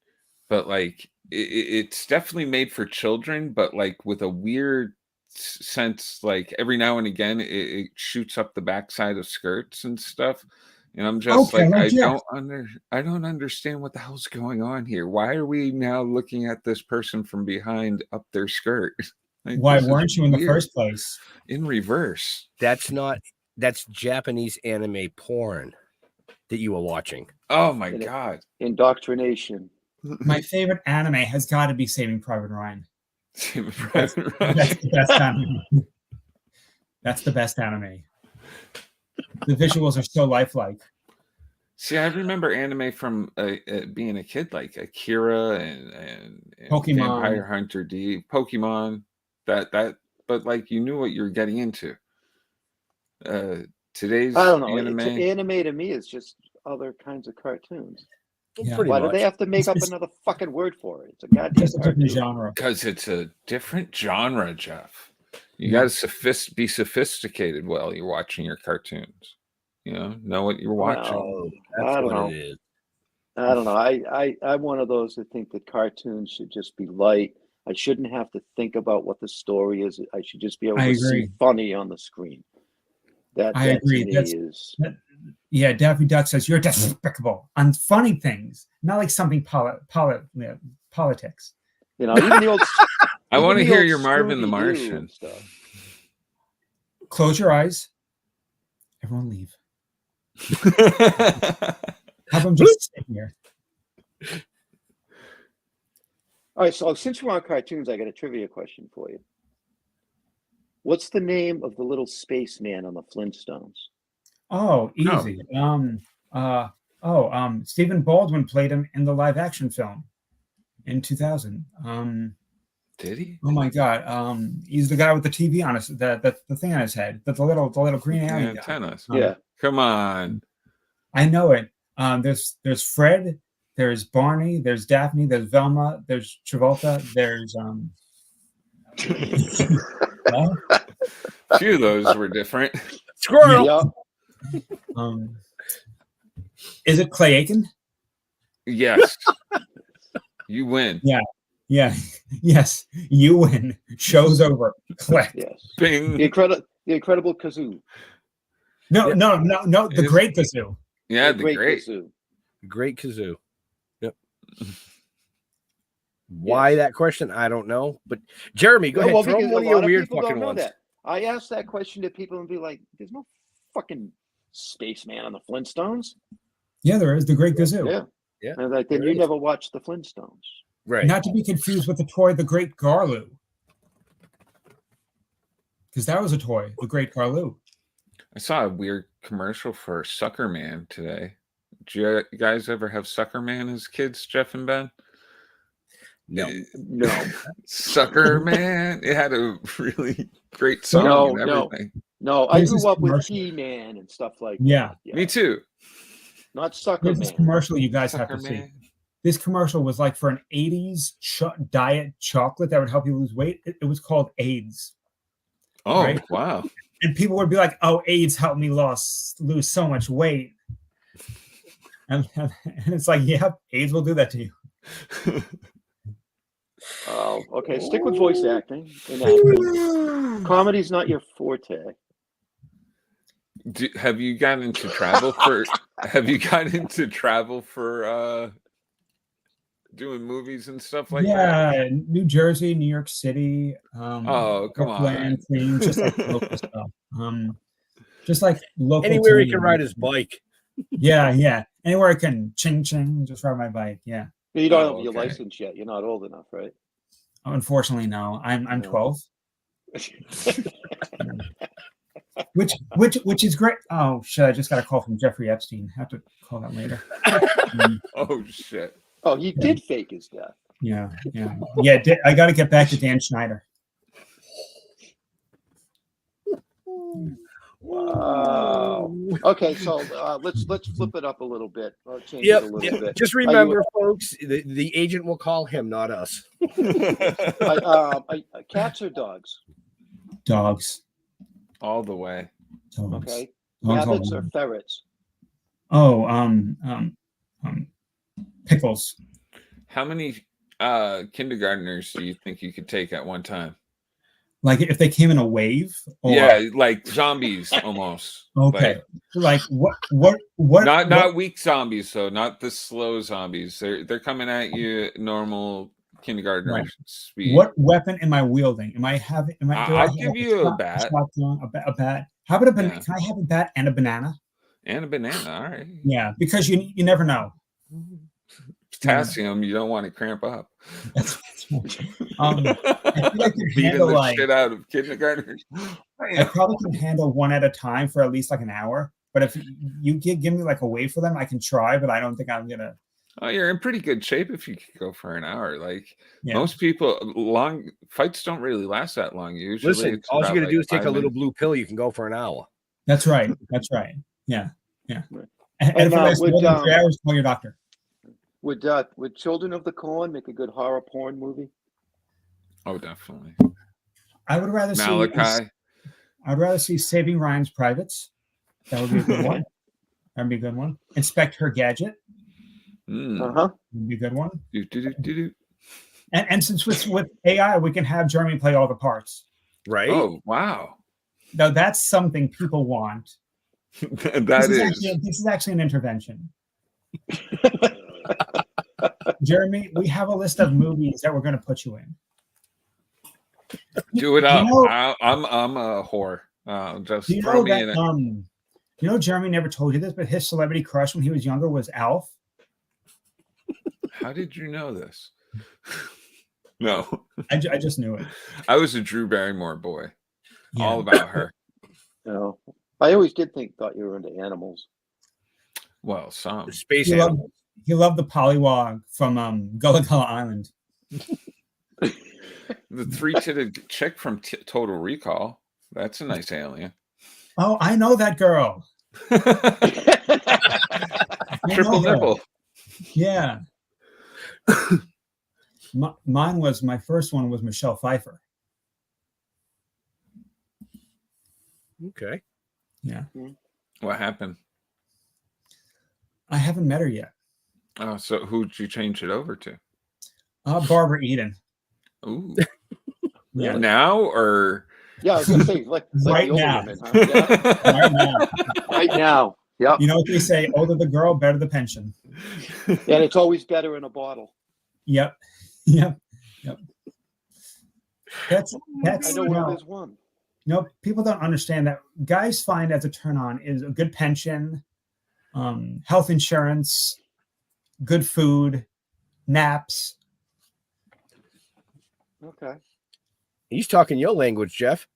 but like it's definitely made for children, but like with a weird sense, like every now and again it shoots up the backside of skirts and stuff. And I'm just I don't understand what the hell's going on here. Why are we now looking at this person from behind up their skirt? Like, why weren't you in the first place? In reverse. That's Japanese anime porn that you were watching. Oh my God. Indoctrination. My favorite anime has got to be Saving Private Ryan. Saving Private That's Ryan. the best anime. That's the best anime. The visuals are so lifelike. See, I remember anime from being a kid, like Akira and Pokemon. Vampire Hunter D, Pokemon. But like you knew what you were getting into. Today's I don't know. anime. Anime to me is just other kinds of cartoons. Yeah. Pretty Why much. do they have to make up It's- another fucking word for it? It's a goddamn Just a different cartoon. genre. Because it's a different genre, Jeff. You Yeah. got to be sophisticated while you're watching your cartoons. Know what you're watching. Well, That's I don't what know. it is. I don't know. I'm one of those that think that cartoons should just be light. I shouldn't have to think about what the story is. I should just be able I to see agree. funny on the screen. That I to agree. me That's- is Yeah, Daffy Duck says you're despicable on funny things, not like something politics. even the old. I even want to the hear old your Marvin the Scooby-Doo Martian. and stuff. Close your eyes. Everyone leave. Have them just sit here. All right, so since we're on cartoons, I got a trivia question for you. What's the name of the little spaceman on the Flintstones? Oh, easy. Stephen Baldwin played him in the live action film in 2000. Did he? Oh my God. He's the guy with the TV on his the thing on his head. The little green alien guy. Antennas. Yeah. Come on. I know it. There's Fred, there's Barney, there's Daphne, there's Velma, there's Travolta, there's well, A few of those were different. Squirrel. Yeah. Is it Clay Aiken? Yes. You win. Yeah. Yes. You win. Show's over. Click. Yes. Bing. The incredible Kazoo. No. It The is- Great Kazoo. Yeah, the great. Kazoo. Great kazoo. Yep. Why that question? I don't know. But Jeremy, go ahead. Well, Throw because one a of your lot of weird people fucking don't know ones. that. I ask that question to people and be like, "There's no fucking spaceman on the Flintstones." Yeah, there is the Great Kazoo. Yeah. Yeah, And like, then there you is. never watched the Flintstones. Right. Not to be confused with the toy, the Great Garloo. Because that was a toy, the Great Garloo. I saw a weird commercial for Sucker Man today. Did you guys ever have Sucker Man as kids, Jeff and Ben? No. No. Sucker Man. It had a really great song No, and no. everything. No, I Here's this grew up with commercial. He-Man and stuff like Yeah. that. Me too. Not Sucker There's this Man. commercial you guys Sucker have to see. Man. This commercial was like for an 80s diet chocolate that would help you lose weight. It was called AIDS. Oh, Right? wow. And people would be like, "Oh, AIDS helped me lose so much weight." And it's like, yeah, AIDS will do that to you. Oh, okay. Stick with voice acting and acting. Comedy's not your forte. Have you gotten into travel for? Have you gotten into travel for doing movies and stuff like that? Yeah, New Jersey, New York City. Oh, come on. Brooklyn, Queens, just like local stuff. Just like local. Anywhere he to can me. ride his bike. Yeah. Anywhere I can ching, just ride my bike. Yeah. You don't Oh, have your okay. license yet. You're not old enough, right? Unfortunately, no. I'm No. 12. Which is great. Oh shit! I just got a call from Jeffrey Epstein. Have to call that later. Oh shit. Oh, he did fake his death. Yeah. I got to get back to Dan Schneider. Wow. Okay, so let's flip it up a little bit. I'll change Yep. it a little bit. Just remember, folks, the agent will call him, not us. Cats or dogs? Dogs. All the way. Dogs. Okay. Dogs all Rabbits or over. ferrets? Oh, pickles. How many kindergartners do you think you could take at one time? Like if they came in a wave. Or, Yeah, like zombies almost. Okay. Like what? Not weak zombies though, not the slow zombies. They're coming at you normal kindergartner Right. speed. What weapon am I wielding? Am I having? Do I I'll have give you a shot- bat. shotgun, a bat. How about a banana? Yeah. Can I have a bat and a banana? And a banana, all right. Yeah, because you never know. potassium, you don't want to cramp up. That's I feel like you Beating handle the like shit out of kindergartners. I probably can handle one at a time for at least like an hour. But if you give me like a wait for them, I can try, but I don't think I'm gonna. Oh, you're in pretty good shape if you could go for an hour. Like Yeah. most people, long fights don't really last that long. Usually, Listen, it's all you about, got to like, do is take 5 a little minutes. blue pill. You can go for an hour. That's right. That's right. Yeah. Yeah. Right. And And, if it lasts would, more than 3 hours, call your doctor. Would Children of the Corn make a good horror porn movie? Oh, definitely. I would rather Malachi. I'd rather see Saving Ryan's Privates. That would be a good one. That'd be a good one. Inspector Gadget would be a good one. And since with AI, we can have Jeremy play all the parts. Right? Oh, wow. Now that's something people want. This is actually an intervention. Jeremy, we have a list of movies that we're going to put you in. Do it up. You know, I'm a whore. Just you throw know me that, in it. you know, Jeremy never told you this, but his celebrity crush when he was younger was Alf. How did you know this? No, I just knew it. I was a Drew Barrymore boy. Yeah. All about her. No, I always thought you were into animals. Well, some. The space He animal. loved the Pollywog from Gullah Gullah Island. The three-titted chick from Total Recall. That's a nice alien. Oh, I know that girl. Triple nipple. Yeah. My first one was Michelle Pfeiffer. Okay. Yeah. What happened? I haven't met her yet. Oh, so who'd you change it over to? Barbara Eden. Ooh. Yeah. Now or Yeah, I was gonna say like Right the older now. women, huh? Yeah. Right now. Right now. Yep. You know what they say? Older the girl, better the pension. And it's always better in a bottle. Yep. Yep. That's I know there's one. people don't understand that guys find as a turn on is a good pension, health insurance, good food, naps. Okay. He's talking your language, Jeff.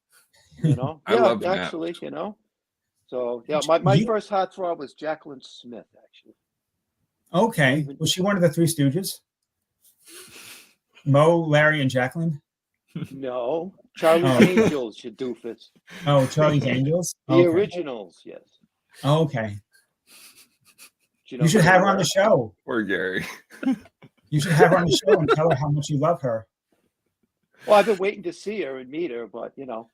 You know? I Yeah, love that. actually, you know. So yeah, my first heartthrob was Jacqueline Smith, actually. Okay. Was she one of the Three Stooges? Mo, Larry, and Jacqueline? No. Charlie's Angels, you doofus. Oh, Charlie's Angels? The Okay. originals, yes. Okay. Do know You should who have they her on were? the show. or Gary? You should have her on the show and tell her how much you love her. Well, I've been waiting to see her and meet her, but you know.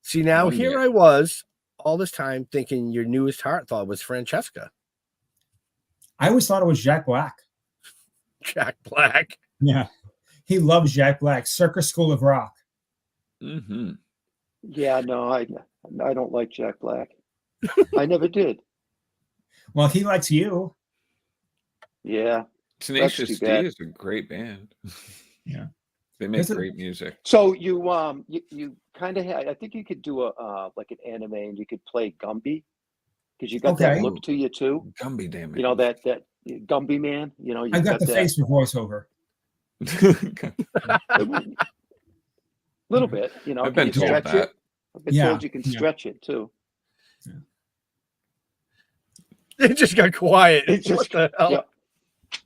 See, now Oh, here yeah. I was all this time thinking your newest heart thought was Francesca. I always thought it was Jack Black. Jack Black. Yeah. He loves Jack Black. Circus School of Rock. Mm-hmm. Yeah, no, I don't like Jack Black. I never did. Well, he likes you. Yeah. Tenacious too D bad. is a great band. Yeah. They make Is it- great music. So you kind of had. I think you could do a like an anime, and you could play Gumby because you got that Okay. look to you too. Gumby, damn it. You know that Gumby man. You know, you I got the that face for voiceover. little bit. You know, I've can been you told stretch that. it? I've been Yeah, told you can yeah. stretch it too. It just got quiet. It just- What the hell? yeah.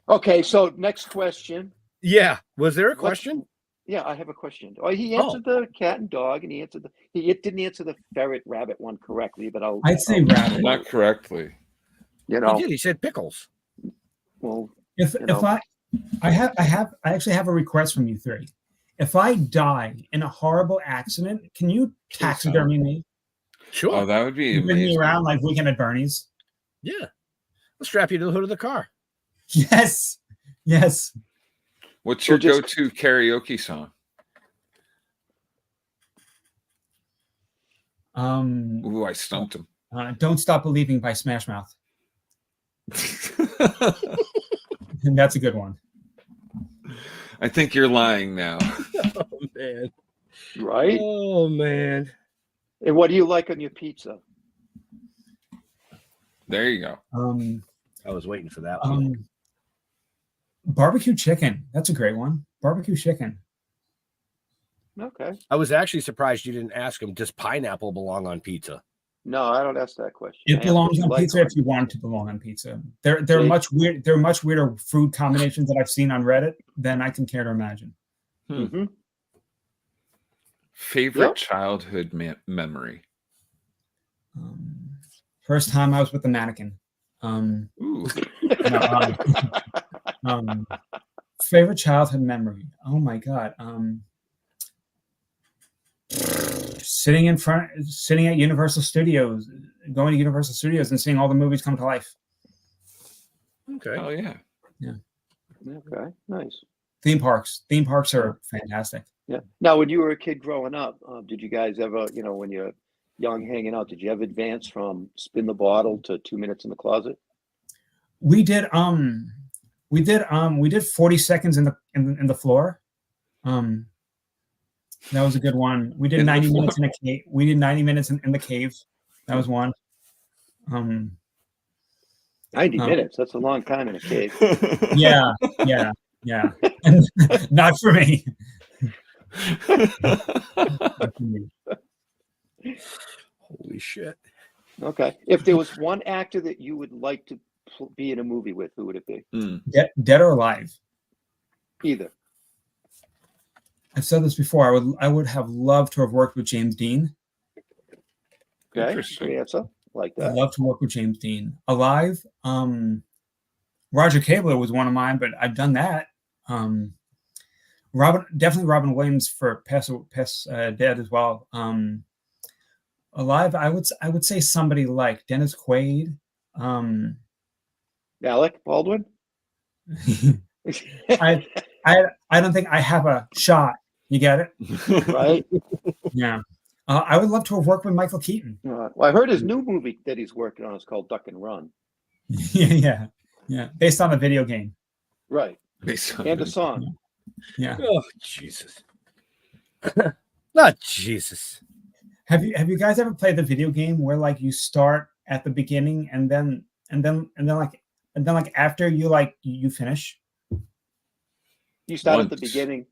Okay, so next question. Yeah. Was there a Let's- question? Yeah, I have a question. Oh, he answered the cat and dog, and he didn't answer the ferret rabbit one correctly, but I'd say rabbit. Not correctly. You know, He did. He said pickles. well, If You know. I actually have a request from you three. If I die in a horrible accident, can you taxidermy me? Sure. Oh, that would be You bring me amazing. around like Weekend at Bernie's? Yeah. I'll strap you to the hood of the car. Yes. Yes. What's Or your just- go-to karaoke song? Ooh, I stumped him. Don't Stop Believing by Smash Mouth. And that's a good one. I think you're lying now. Oh, man. right? Oh, man. And what do you like on your pizza? There you go. I was waiting for that one. Barbecue chicken. That's a great one. Barbecue chicken. Okay. I was actually surprised you didn't ask him, does pineapple belong on pizza? No, I don't ask that question. I It ask belongs what on like pizza if you want it to belong on pizza. There are See? much weirder food combinations that I've seen on Reddit than I can care to imagine. Mm-hmm. Favorite Yep. childhood memory? First time I was with the mannequin. Ooh. Favorite childhood memory. Oh my God. Sitting at Universal Studios, going to Universal Studios and seeing all the movies come to life. Okay. Oh yeah. Okay, nice. Theme parks are fantastic. Yeah. Now, when you were a kid growing up, did you guys ever, when you're young hanging out, did you ever advance from spin the bottle to 2 minutes in the closet? We did 40 seconds in the floor. That was a good one. We did 90 minutes in a cave. We did 90 minutes in the cave. That was one. 90 minutes. That's a long time in a cave. Yeah. Not for me. Holy shit. Okay. If there was one actor that you would like to be in a movie with, who would it be? Dead or alive? Either. I've said this before. I would have loved to have worked with James Dean. Okay. Interesting. Good answer. Like I'd that. love to work with James Dean. Alive, Roger Cabler was one of mine, but I've done that. Definitely Robin Williams for Past Dead as well. Alive, I would say somebody like Dennis Quaid. Alec Baldwin? I don't think I have a shot. You get it? Right? Yeah. I would love to have worked with Michael Keaton. Well, I heard his new movie that he's working on is called Duck and Run. Yeah. Based on a video game. Right. And a song. Yeah. Oh, Jesus. Not Jesus. Have you guys ever played the video game where like you start at the beginning and then after you finish? You start at the beginning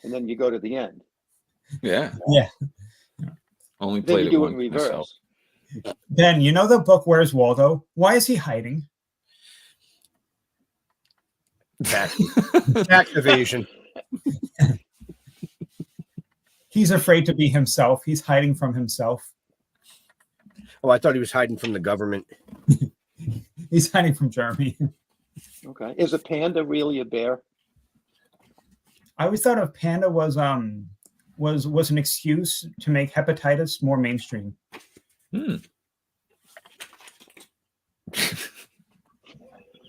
and then you go to the end. Yeah. Yeah. Only Then played you it do it in once myself. reverse. Ben, you know the book Where's Waldo? Why is he hiding? Tax evasion. He's afraid to be himself. He's hiding from himself. Oh, I thought he was hiding from the government. He's hiding from Jeremy. Okay. Is a panda really a bear? I always thought a panda was an excuse to make hepatitis more mainstream.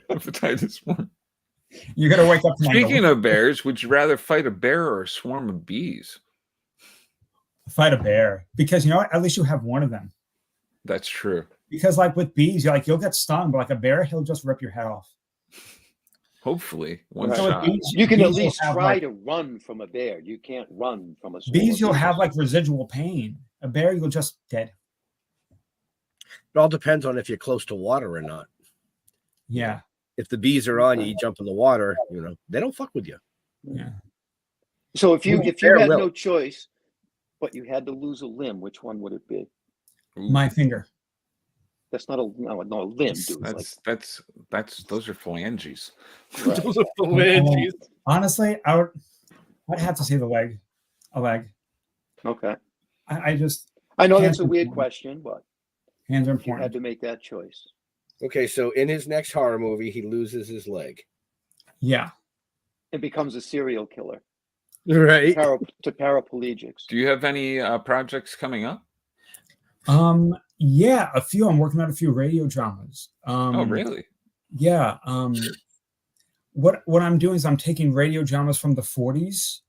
Hepatitis 1. You're gonna wake up tonight. Speaking of bears, would you rather fight a bear or a swarm of bees? Fight a bear, because you know what? At least you have one of them. That's true. Because like with bees, you'll get stung, but like a bear, he'll just rip your head off. Hopefully, one Right. shot. You can at Bees will least have, try like- to run from a bear. You can't run from a swarm Bees, of you'll bees. have like residual pain. A bear, you'll just dead. It all depends on if you're close to water or not. Yeah. If the bees are on you, you jump in the water, they don't fuck with you. Yeah. So if you Bear had will. no choice, but you had to lose a limb, which one would it be? My finger. That's not a limb, dude. That's those are phalanges. Right. Those are phalanges. Honestly, I'd have to say the leg. A leg. Okay. I just I know Hands that's a are weird important. question, but hands are you had important. to make that choice. Okay, so in his next horror movie, he loses his leg. Yeah. It becomes a serial killer Right. to paraplegics. Do you have any projects coming up? Yeah, a few. I'm working on a few radio dramas. Oh, really? Yeah. What I'm doing is I'm taking radio dramas from the 40s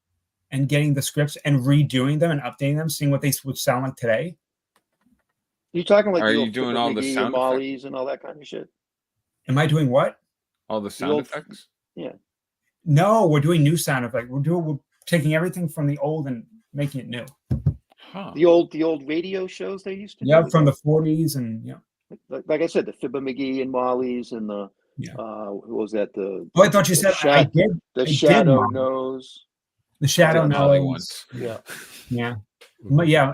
and getting the scripts and redoing them and updating them, seeing what they would sound like today. You talking like Are the you old doing Fibber all the McGee sound and Molly's and all that kind of shit? Am I doing what? All the sound old- effects? No, we're doing new sound effects. We're taking everything from the old and making it new. Huh. The old radio shows they used to Yeah, do? from the 40s and Like I said, the Fibber McGee and Molly's and the Yeah. What was that? Oh, I thought you said I did. The I shadow did, knows. The shadow Molly knows. once. Yeah. Yeah.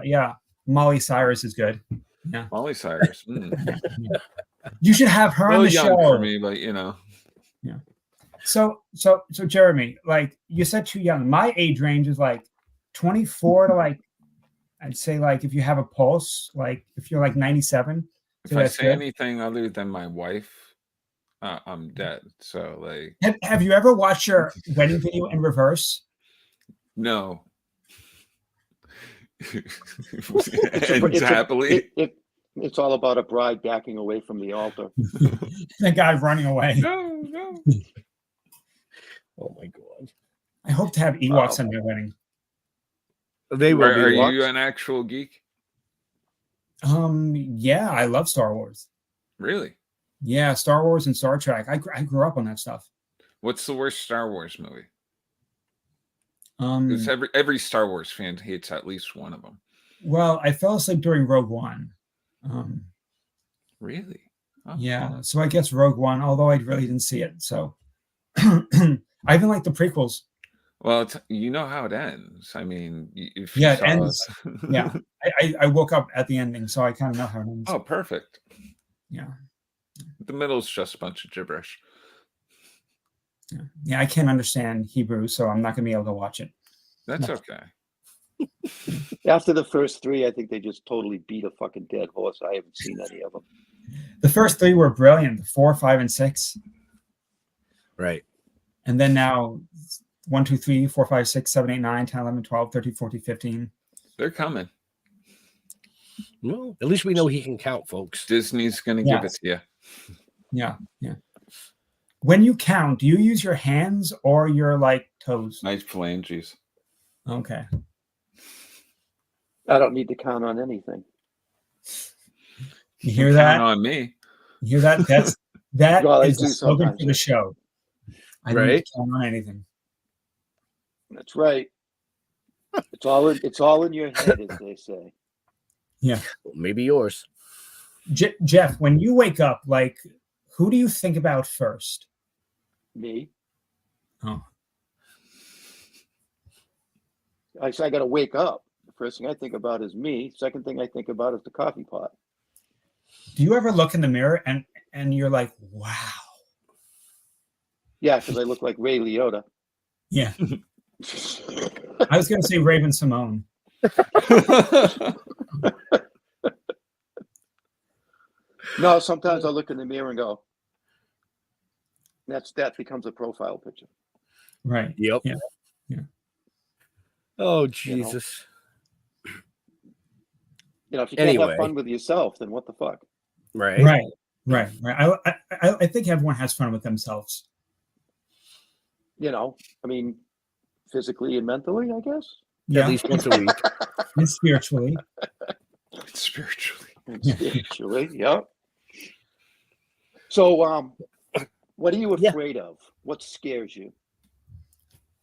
Yeah. Molly Cyrus is good. Yeah. Molly Cyrus. You should have her on the young show. for me, but you know. Yeah. So Jeremy, like you said, too young. My age range is like 24 to like, I'd say like if you have a pulse, like if you're like 97. If I say anything other than my wife, I'm dead. So like, have you ever watched your wedding video in reverse? No. Ends happily. It's all about a bride backing away from the altar. The guy running away. No. Oh my god! I hope to have Ewoks on my wedding. They will be. Are Ewoks. you an actual geek? Yeah, I love Star Wars. Really? Yeah, Star Wars and Star Trek. I grew up on that stuff. What's the worst Star Wars movie? Um, Because every Star Wars fan hates at least one of them. Well, I fell asleep during Rogue One. Really? Oh. Yeah, so I guess Rogue One, although I really didn't see it. So I even like the prequels. Well, you know how it ends. I mean, if Yeah, you it ends. Yeah, I woke up at the ending, so I kind of know how it ends. Oh, perfect. Yeah. The middle's just a bunch of gibberish. Yeah, I can't understand Hebrew, so I'm not going to be able to watch it. That's okay. After the first three, I think they just totally beat a fucking dead horse. I haven't seen any of them. The first three were brilliant, 4, 5, and 6. Right. And then now 1, 2, 3, 4, 5, 6, 7, 8, 9, 10, 11, 12, 13, 14, 15. They're coming. Well, at least we know he can count, folks. Disney's going to give it to you. Yeah. When you count, do you use your hands or your like toes? Nice phalanges. Okay. I don't need to count on anything. You hear that? Count on me. You hear that? That Well, I is do the slogan sometimes, for the show. I don't need to count on anything. That's right. It's all in your head, as they say. Yeah. Well, maybe yours. Jeff, when you wake up, like, who do you think about first? Me. Oh. I got to wake up. The first thing I think about is me. Second thing I think about is the coffee pot. Do you ever look in the mirror and you're like, wow? Yeah, because I look like Ray Liotta. Yeah. I was going to say Raven Simone. No, sometimes I look in the mirror and go, that becomes a profile picture. Right. Yep. Yeah. Oh, Jesus. If you can't Anyway. have fun with yourself, then what the fuck? Right. Right. I think everyone has fun with themselves. I mean, physically and mentally, I guess. Yeah. At least once a week. And spiritually. Spiritually. And spiritually, yeah. So, what are you afraid of? What scares you?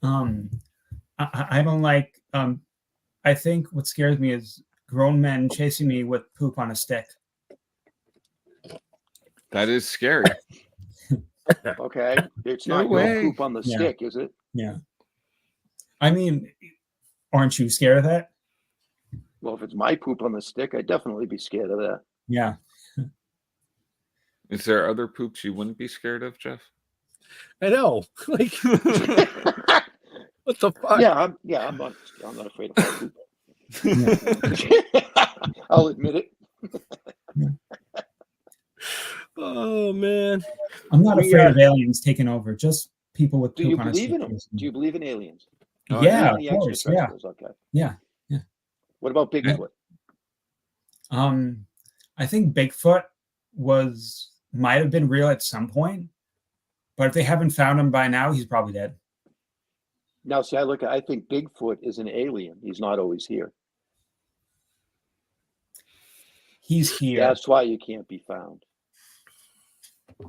I don't like. I think what scares me is grown men chasing me with poop on a stick. That is scary. Okay, it's No not your way. poop on the stick, is it? Yeah. I mean, aren't you scared of that? Well, if it's my poop on the stick, I'd definitely be scared of that. Yeah. Is there other poops you wouldn't be scared of, Jeff? I know. Like, what the fuck? I'm not afraid of my poop. I'll admit it. Oh, man. I'm not afraid of aliens taking over. Just people with Do poop you on a believe stick. in them? Do you believe in aliens? Yeah, Even the of course. Yeah. extraterrestrials, okay. Yeah. What about Bigfoot? I think Bigfoot might have been real at some point, but if they haven't found him by now, he's probably dead. Now, see, I think Bigfoot is an alien. He's not always here. He's here. That's why you can't be found.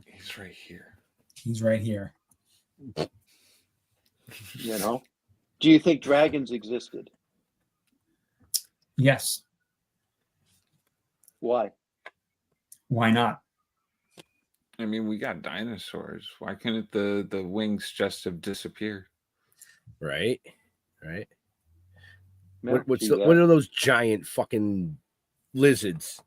He's right here. He's right here. Do you think dragons existed? Yes. Why? Why not? I mean, we got dinosaurs. Why couldn't the wings just have disappeared? Right. Yeah, What's see what that. are those giant fucking lizards?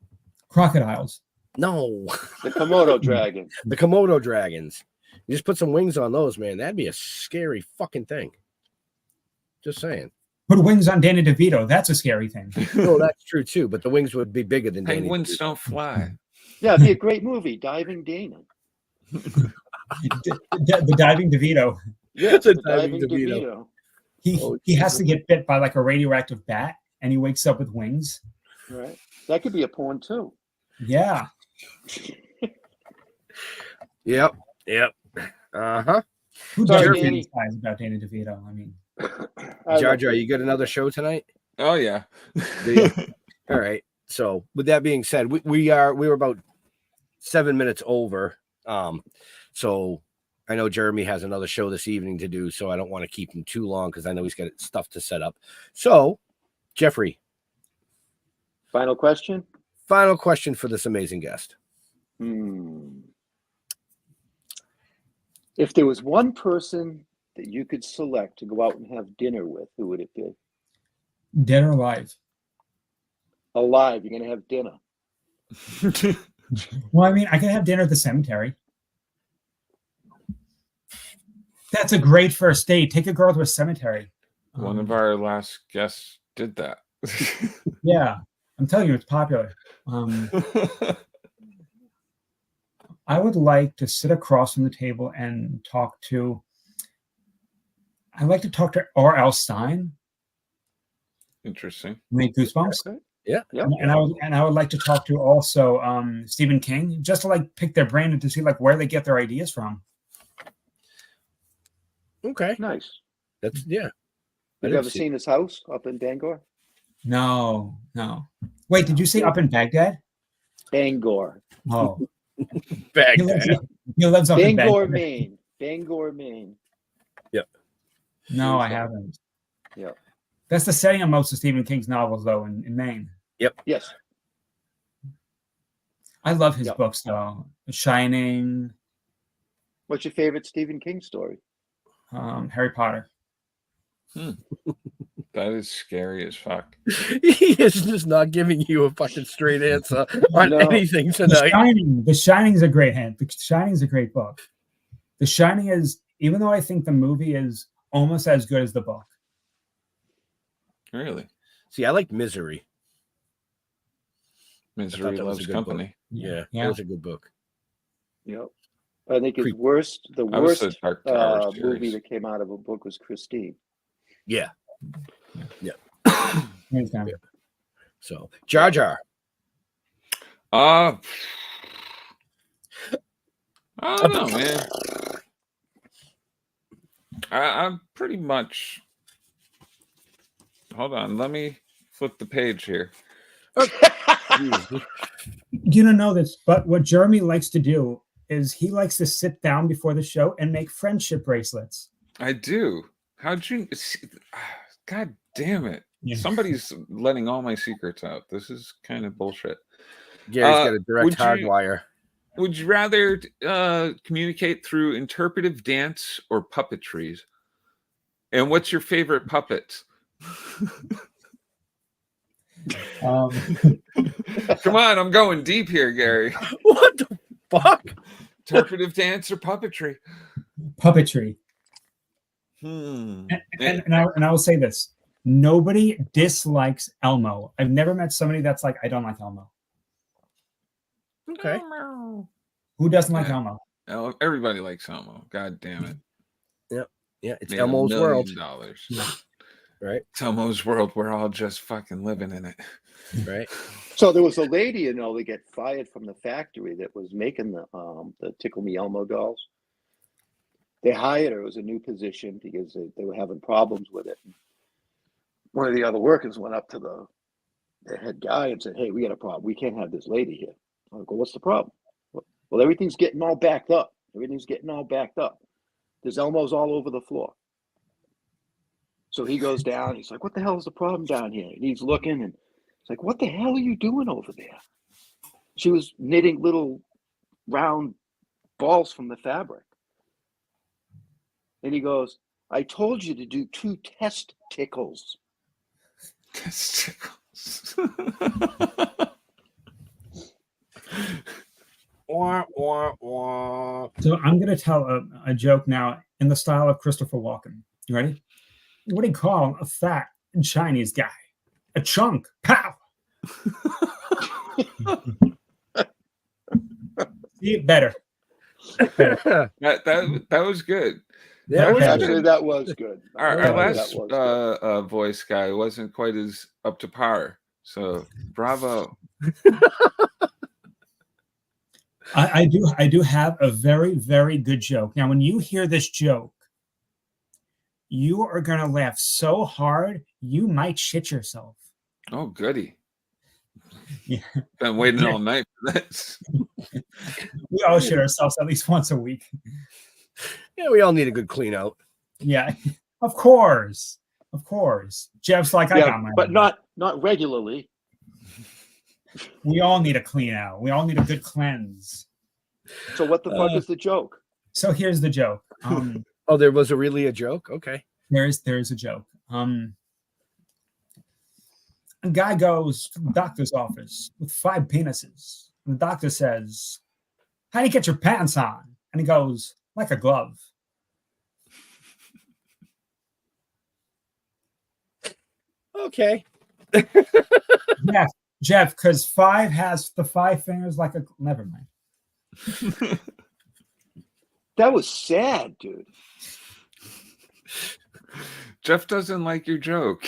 Crocodiles. No, The Komodo dragon. the Komodo dragons. You just put some wings on those, man. That'd be a scary fucking thing. Just saying. Put wings on Danny DeVito. That's a scary thing. No, that's true too. But the wings would be bigger than Danny. Penguins DeVito. don't fly. Yeah, it'd be a great movie, Diving Dana. The diving DeVito. Yeah, It's a the Diving Diving DeVito. DeVito. He has to get bit by like a radioactive bat, and he wakes up with wings. Right. That could be a porn too. Yeah. Yep. Uh-huh. Who Sorry, doesn't Danny. fantasize about Danny DeVito? I mean, Jar Jar, you got another show tonight? Oh yeah. Do you? All right. So with that being said, we were about 7 minutes over. So I know Jeremy has another show this evening to do, so I don't want to keep him too long because I know he's got stuff to set up. So, Jeffrey, Final question. final question for this amazing guest. If there was one person that you could select to go out and have dinner with, who would it be? dead or alive? Alive. You're gonna have dinner. Well, I mean, I can have dinner at the cemetery. That's a great first date. Take a girl to a cemetery. One of our last guests did that. Yeah, I'm telling you, it's popular. I would like to sit across from the table and talk to. I like to talk to R.L. Stein. Interesting. Make goosebumps. Okay. Yeah. Yeah. And I would like to talk to also Stephen King, just to like pick their brain and to see like where they get their ideas from. Okay. Nice. That's yeah. Have you ever seen his house up in Bangor? No. Wait, did you say up in Baghdad? Bangor. Oh, Baghdad? he lives up in Bangor, Baghdad. Maine. Bangor, Maine. No, I haven't. Yeah. That's the setting of most of Stephen King's novels, though, in Maine. Yes. I love his Yep. books, though. The Shining, What's your favorite Stephen King story? Harry Potter. That is scary as fuck. He is just not giving you a fucking straight answer on No. anything The tonight. Shining. The Shining's a great hint. The Shining's a great book. The Shining is, even though I think the movie is almost as good as the book. Really? See, I like Misery. Misery that was Loves a good Company. Yeah, Yeah. that was a good book. Yep. I think his Creep. worst, the I was worst the Dark Tower movie series. that came out of a book was Christine. Yeah. Hands down. So, Jar Jar. I don't know, man. I'm pretty much. Hold on, let me flip the page here. You don't know this, but what Jeremy likes to do is he likes to sit down before the show and make friendship bracelets. I do. How'd you? God damn it! Yeah. Somebody's letting all my secrets out. This is kind of bullshit. Gary's got a direct would you- hardwire. Would you rather communicate through interpretive dance or puppetry? And what's your favorite puppet? Um, Come on, I'm going deep here, Gary. What the fuck? Interpretive dance or puppetry? puppetry. Hmm. And I will say this. Nobody dislikes Elmo. I've never met somebody that's like, I don't like Elmo. Okay. Who doesn't like Yeah. Elmo? Oh, everybody likes Elmo. God damn it. Yeah, it's Made $1 Elmo's million. world, Yeah. right? It's Elmo's world. We're all just fucking living in it. Right. So there was a lady, that get fired from the factory that was making the Tickle Me Elmo dolls. They hired her as a new position because they were having problems with it. One of the other workers went up to the head guy and said, "Hey, we got a problem. We can't have this lady here." I go, "What's the problem?" Well, everything's getting all backed up. There's Elmos all over the floor. So he goes down. He's like, "What the hell is the problem down here?" And he's looking, and it's like, "What the hell are you doing over there?" She was knitting little round balls from the fabric. And he goes, I told you to do 2 test tickles. Testicles. Wah, wah, wah. So I'm going to tell a joke now in the style of Christopher Walken. You ready? What do you call a fat Chinese guy? A chunk. Pow! See, better. That was good. Yeah, Okay. Actually, that was good. Our That last was good. voice guy wasn't quite as up to par. So bravo. I do have a very, very good joke. Now, when you hear this joke, you are going to laugh so hard, you might shit yourself. Oh, goody. Yeah. Been waiting all night for this. We all shit ourselves at least once a week. Yeah, we all need a good clean out. Yeah, of course. Of course. Jeff's like, I got Yeah, my but own. not regularly. We all need a clean out. We all need a good cleanse. So what the fuck is the joke? So here's the joke. Oh, there was really a joke? Okay. There's a joke. A guy goes to the doctor's office with 5 penises. And the doctor says, how do you get your pants on? And he goes, like a glove. Okay. Jeff, because 5 has the 5 fingers like a... Never mind. That was sad, dude. Jeff doesn't like your joke.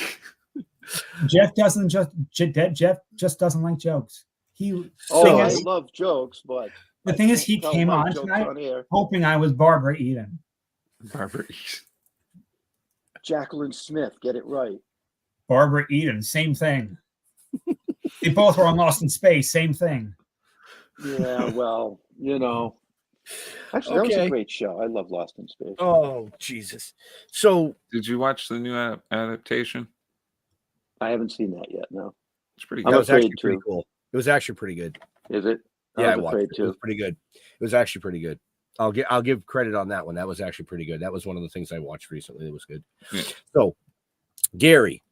Jeff just doesn't like jokes. I love jokes, but The thing is, he can't came tell my on jokes tonight on air. hoping I was Barbara Eden. Barbara. Jacqueline Smith, get it right. Barbara Eden, same thing. They both were on Lost in Space, same thing. Yeah, well, Actually, that was Okay. a great show. I love Lost in Space. Oh, Jesus. So, Did you watch the new adaptation? I haven't seen that yet. No, It's pretty I'm that good. was actually afraid pretty to. cool. It was actually pretty good. Is it? Yeah, I was watched afraid it. It was pretty good. It was actually pretty good. I'll give credit on that one. That was actually pretty good. That was one of the things I watched recently. It was good. Yeah. So, Gary,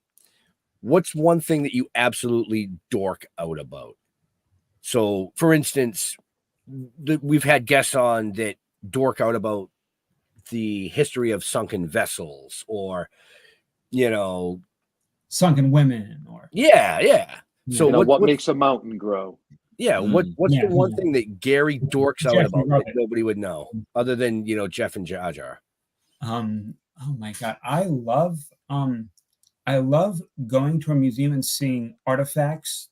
what's one thing that you absolutely dork out about? So, for instance, we've had guests on that dork out about the history of sunken vessels, or Sunken women, or yeah. So what makes a mountain grow? Yeah, what's Yeah, the one yeah. thing that Gary dorks out Jeff, about you wrote that it. nobody would know, other than Jeff and Jar Jar? Oh my god, I love going to a museum and seeing artifacts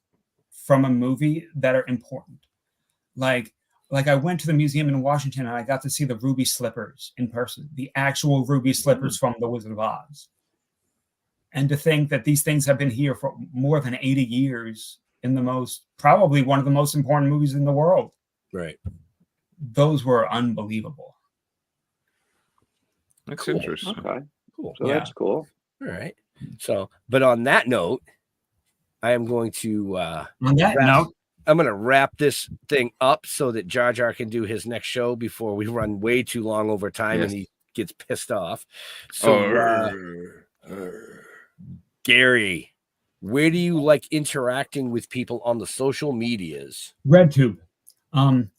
from a movie that are important. Like I went to the museum in Washington and I got to see the ruby slippers in person, the actual ruby slippers from The Wizard of Oz. And to think that these things have been here for more than 80 years in probably one of the most important movies in the world. Right. Those were unbelievable. That's Cool. interesting. Okay, Cool. so that's cool. All right. So, but on that note, I am going to On that wrap- note, I'm going to wrap this thing up so that Jar Jar can do his next show before we run way too long over time and he gets pissed off. So, Gary, where do you like interacting with people on the social medias? RedTube, OnlyFans,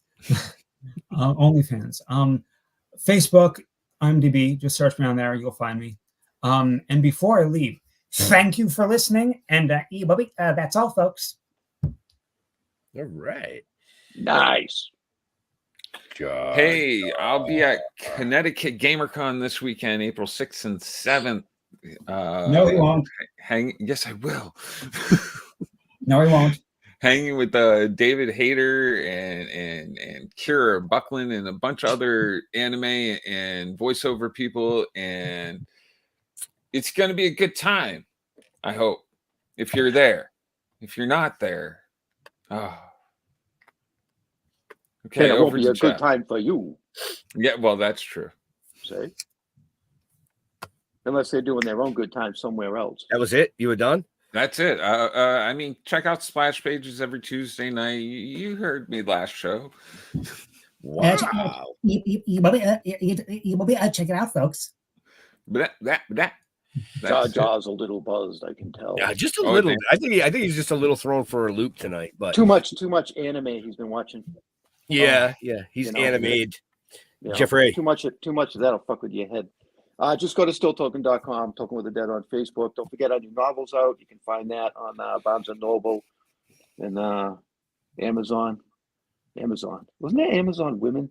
Facebook, IMDb. Just search me on there; you'll find me. And before I leave, thank you for listening. And that's all, folks. All right. Nice. Jar Hey, I'll be at Connecticut GamerCon this weekend, April 6th and 7th. No, he won't. Yes, I will. No, he won't. Hanging with David Hayter and Kira Buckland and a bunch of other anime and voiceover people, and it's going to be a good time. I hope, if you're there. If you're not there, okay, It won't over be to a good Jeff. time for you, Yeah, well, that's true. say. Unless they're doing their own good time somewhere else. That was it? You were done? That's it. I mean, check out Splash Pages every Tuesday night. You heard me last show. Wow. You might check it out, folks. That's Jaw's a little buzzed, I can tell. Yeah, just a Oh, little. they- I think he's just a little thrown for a loop tonight. But Too much anime he's been watching. yeah, he's you know, animated. You know, Jeffrey. Too much of that'll fuck with your head. Just go to stilltoking.com, Talking with the Dead on Facebook. Don't forget our new novels out. You can find that on Barnes & Noble and Amazon. Wasn't there Amazon Women?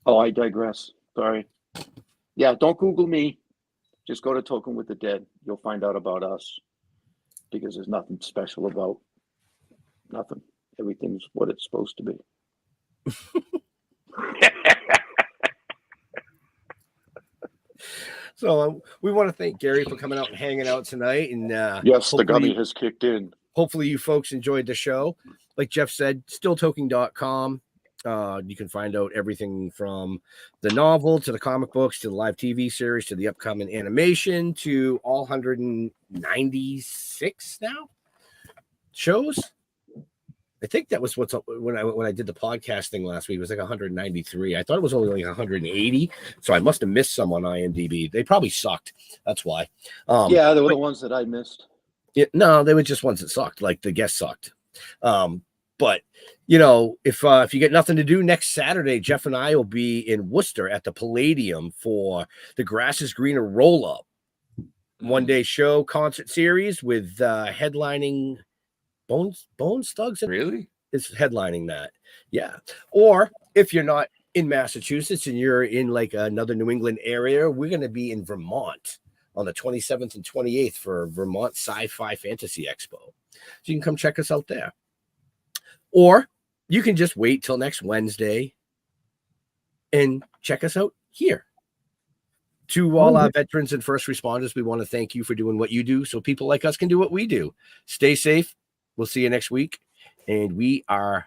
Oh, I digress. Sorry. Yeah, don't Google me. Just go to Talking with the Dead. You'll find out about us because there's nothing special about nothing. Everything's what it's supposed to be. So we want to thank Gary for coming out and hanging out tonight. And Yes, the gummy has kicked in. Hopefully you folks enjoyed the show. Like Jeff said, stilltoking.com. You can find out everything from the novel to the comic books to the live TV series to the upcoming animation to all 196 now shows. I think that was what's up when I did the podcast thing last week. It was like 193. I thought it was only like 180. So I must have missed some on IMDb. They probably sucked. That's why. Yeah, they were the ones that I missed. Yeah, no, they were just ones that sucked. Like the guests sucked. But you know, if you get nothing to do next Saturday, Jeff and I will be in Worcester at the Palladium for the Grass is Greener Roll Up, 1-day show concert series with headlining Bones Thugs. Really? Is headlining that. Yeah. Or if you're not in Massachusetts and you're in like another New England area, we're going to be in Vermont on the 27th and 28th for Vermont Sci-Fi Fantasy Expo. So you can come check us out there. Or you can just wait till next Wednesday and check us out here. To all our veterans and first responders, we want to thank you for doing what you do so people like us can do what we do. Stay safe. We'll see you next week. And we are,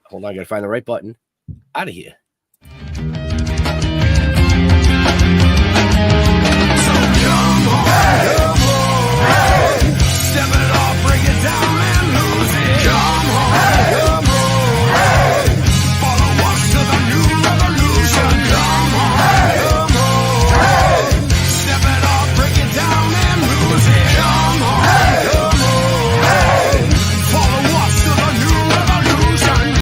hold on, I got to find the right button, out of here.